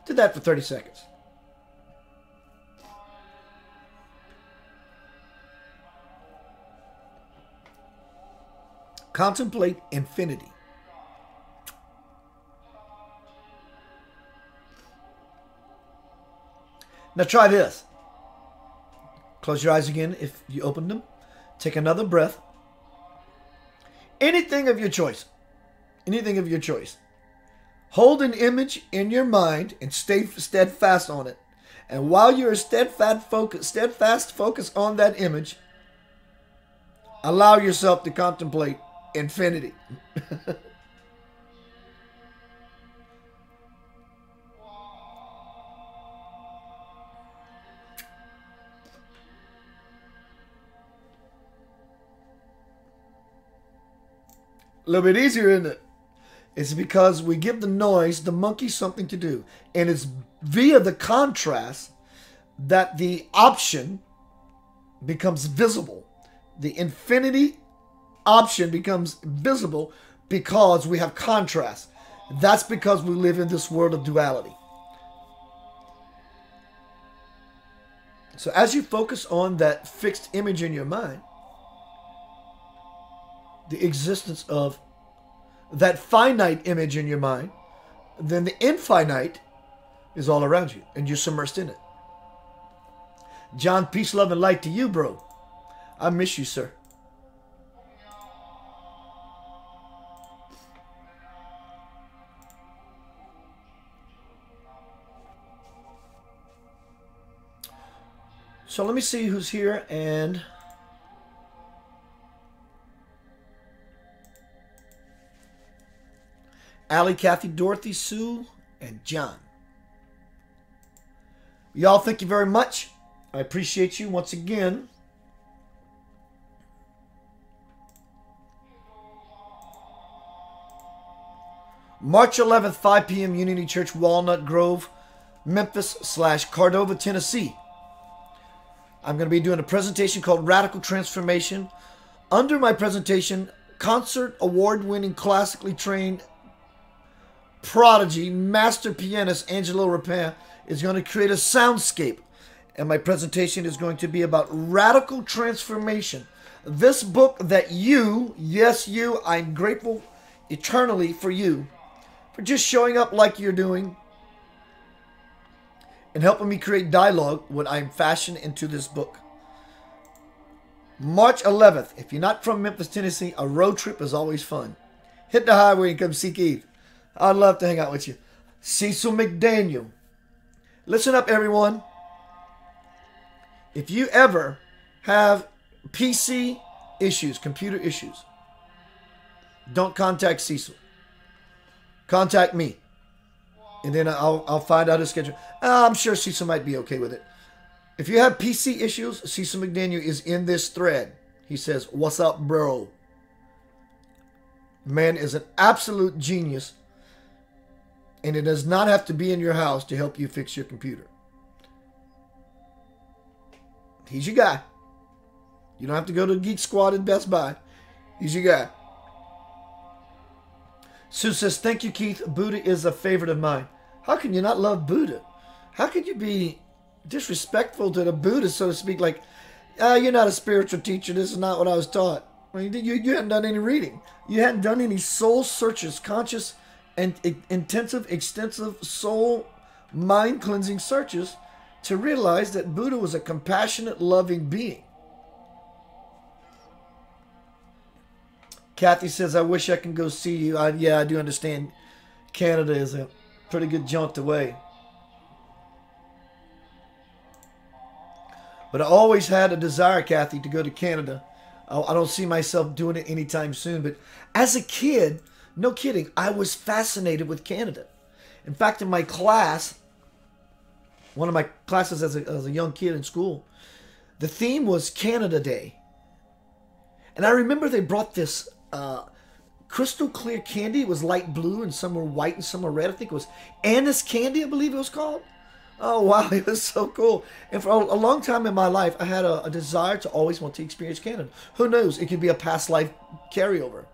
Do that for 30 seconds. Contemplate infinity. Now try this. Close your eyes again if you opened them. Take another breath. Anything of your choice. Anything of your choice. Hold an image in your mind and stay steadfast on it. And while you're steadfast focus on that image, allow yourself to contemplate infinity. A little bit easier, isn't it? It's because we give the noise, the monkey, something to do. And it's via the contrast that the option becomes visible. The infinity option becomes visible because we have contrast. That's because we live in this world of duality. So as you focus on that fixed image in your mind, the existence of that finite image in your mind, then the infinite is all around you and you're submersed in it. John, peace, love, and light to you, bro. I miss you, sir. So let me see who's here. And Allie, Kathy, Dorothy, Sue, and John. Y'all, thank you very much. I appreciate you once again. March 11th, 5 p.m., Unity Church, Walnut Grove, Memphis/Cordova, Tennessee. I'm going to be doing a presentation called Radical Transformation. Under my presentation, concert award-winning, classically trained prodigy, master pianist Angelo Rapin is going to create a soundscape. And my presentation is going to be about radical transformation. This book that you, yes you, I'm grateful eternally for you, for just showing up like you're doing and helping me create dialogue, what I'm fashioned into this book. March 11th. If you're not from Memphis, Tennessee, a road trip is always fun. Hit the highway and come see Keith. I'd love to hang out with you. Cecil McDaniel. Listen up, everyone. If you ever have PC issues, computer issues, don't contact Cecil. Contact me. And then I'll find out his schedule. I'm sure Cecil might be okay with it. If you have PC issues, Cecil McDaniel is in this thread. He says, "What's up, bro?" Man is an absolute genius. And it does not have to be in your house to help you fix your computer. He's your guy. You don't have to go to Geek Squad and Best Buy. He's your guy. Sue says, "Thank you, Keith. Buddha is a favorite of mine." How can you not love Buddha? How could you be disrespectful to the Buddha, so to speak? Like, you're not a spiritual teacher. This is not what I was taught. Well, you hadn't done any reading. You hadn't done any soul searches, conscious and intensive, extensive soul mind cleansing searches to realize that Buddha was a compassionate, loving being. Kathy says, "I wish I can go see you." Yeah, I do understand. Canada is a pretty good jaunt away. But I always had a desire, Kathy, to go to Canada. I don't see myself doing it anytime soon. But as a kid, no kidding, I was fascinated with Canada. In fact, in my class, one of my classes as a young kid in school, the theme was Canada Day. And I remember they brought this crystal clear candy. It was light blue and some were white and some were red. I think it was anise candy, I believe it was called. Oh, wow, it was so cool. And for a long time in my life, I had a desire to always want to experience Canada. Who knows? It could be a past life carryover.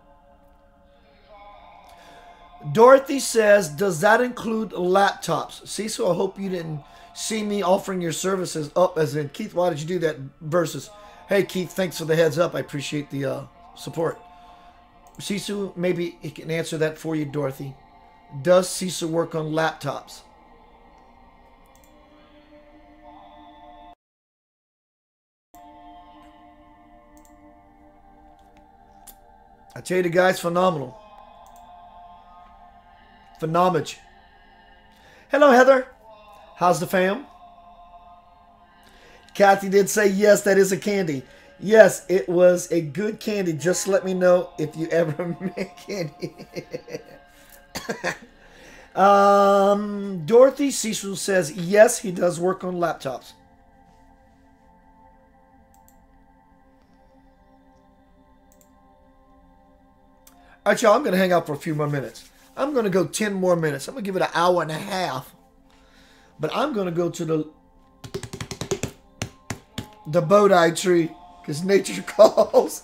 Dorothy says, "Does that include laptops?" Cecil, I hope you didn't see me offering your services up as in, "Keith, why did you do that?" versus, "Hey, Keith, thanks for the heads up. I appreciate the support." Cecil, maybe he can answer that for you, Dorothy. Does Cecil work on laptops? I tell you, the guy's phenomenal. Phenomenal. Hello, Heather. How's the fam? Kathy did say, yes, that is a candy. Yes, it was a good candy. Just let me know if you ever make candy. Dorothy Cecil says, yes, he does work on laptops. All right, y'all, I'm going to hang out for a few more minutes. I'm going to go 10 more minutes. I'm going to give it an hour and a half. But I'm going to go to the Bodhi tree because nature calls.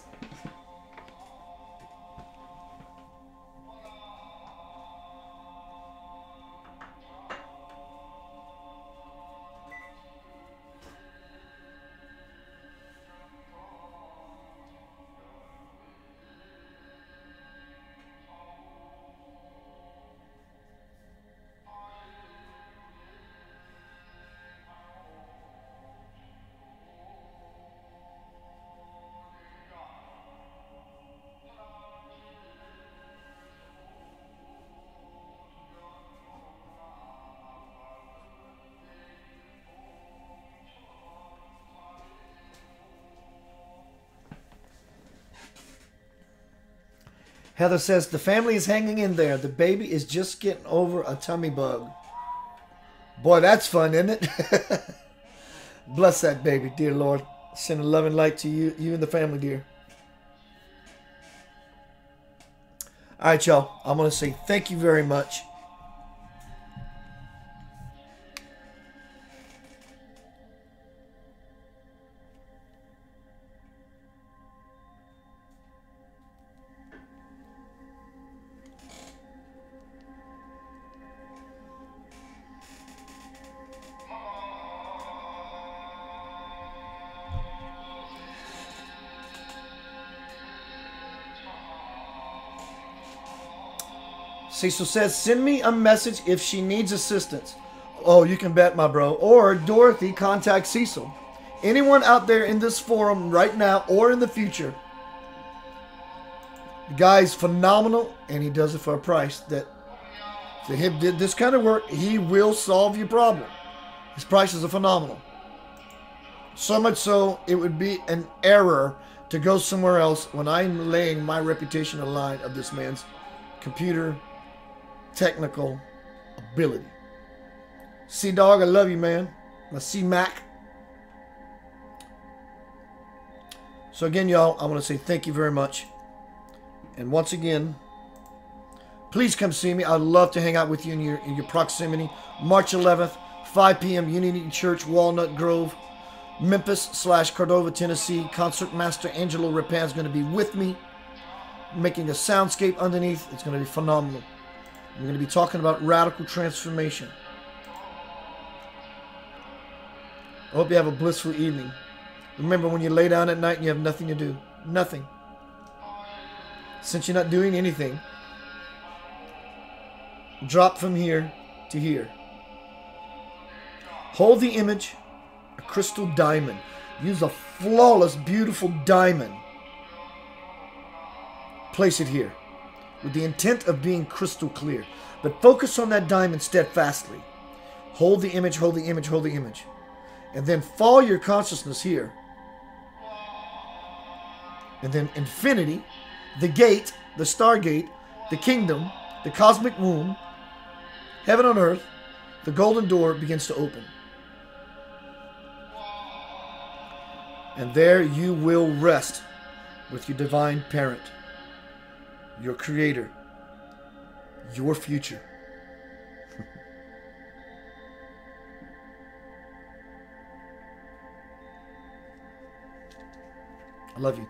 Heather says, the family is hanging in there. The baby is just getting over a tummy bug. Boy, that's fun, isn't it? Bless that baby, dear Lord. Send a loving light to you and the family, dear. All right, y'all. I'm going to say thank you very much. Cecil says, send me a message if she needs assistance. Oh, you can bet, my bro. Or Dorothy, contact Cecil. Anyone out there in this forum right now or in the future. The guy's phenomenal, and he does it for a price. That for him did this kind of work, he will solve your problem. His prices are phenomenal. So much so, it would be an error to go somewhere else when I'm laying my reputation on the line of this man's computer technical ability. C-Dog, I love you, man. My C-Mac. So again, y'all, I want to say thank you very much. And once again, please come see me. I'd love to hang out with you in your proximity. March 11th, 5 p.m., Unity Church, Walnut Grove, Memphis/Cordova, Tennessee. Concertmaster Angelo Rapin is going to be with me, making a soundscape underneath. It's going to be phenomenal. We're going to be talking about radical transformation. I hope you have a blissful evening. Remember, when you lay down at night and you have nothing to do, nothing. Since you're not doing anything, drop from here to here. Hold the image, a crystal diamond. Use a flawless, beautiful diamond. Place it here with the intent of being crystal clear. But focus on that diamond steadfastly. Hold the image, hold the image, hold the image. And then follow your consciousness here. And then infinity, the gate, the stargate, the kingdom, the cosmic womb, heaven on earth, the golden door begins to open. And there you will rest with your divine parent, your creator, your future. I love you.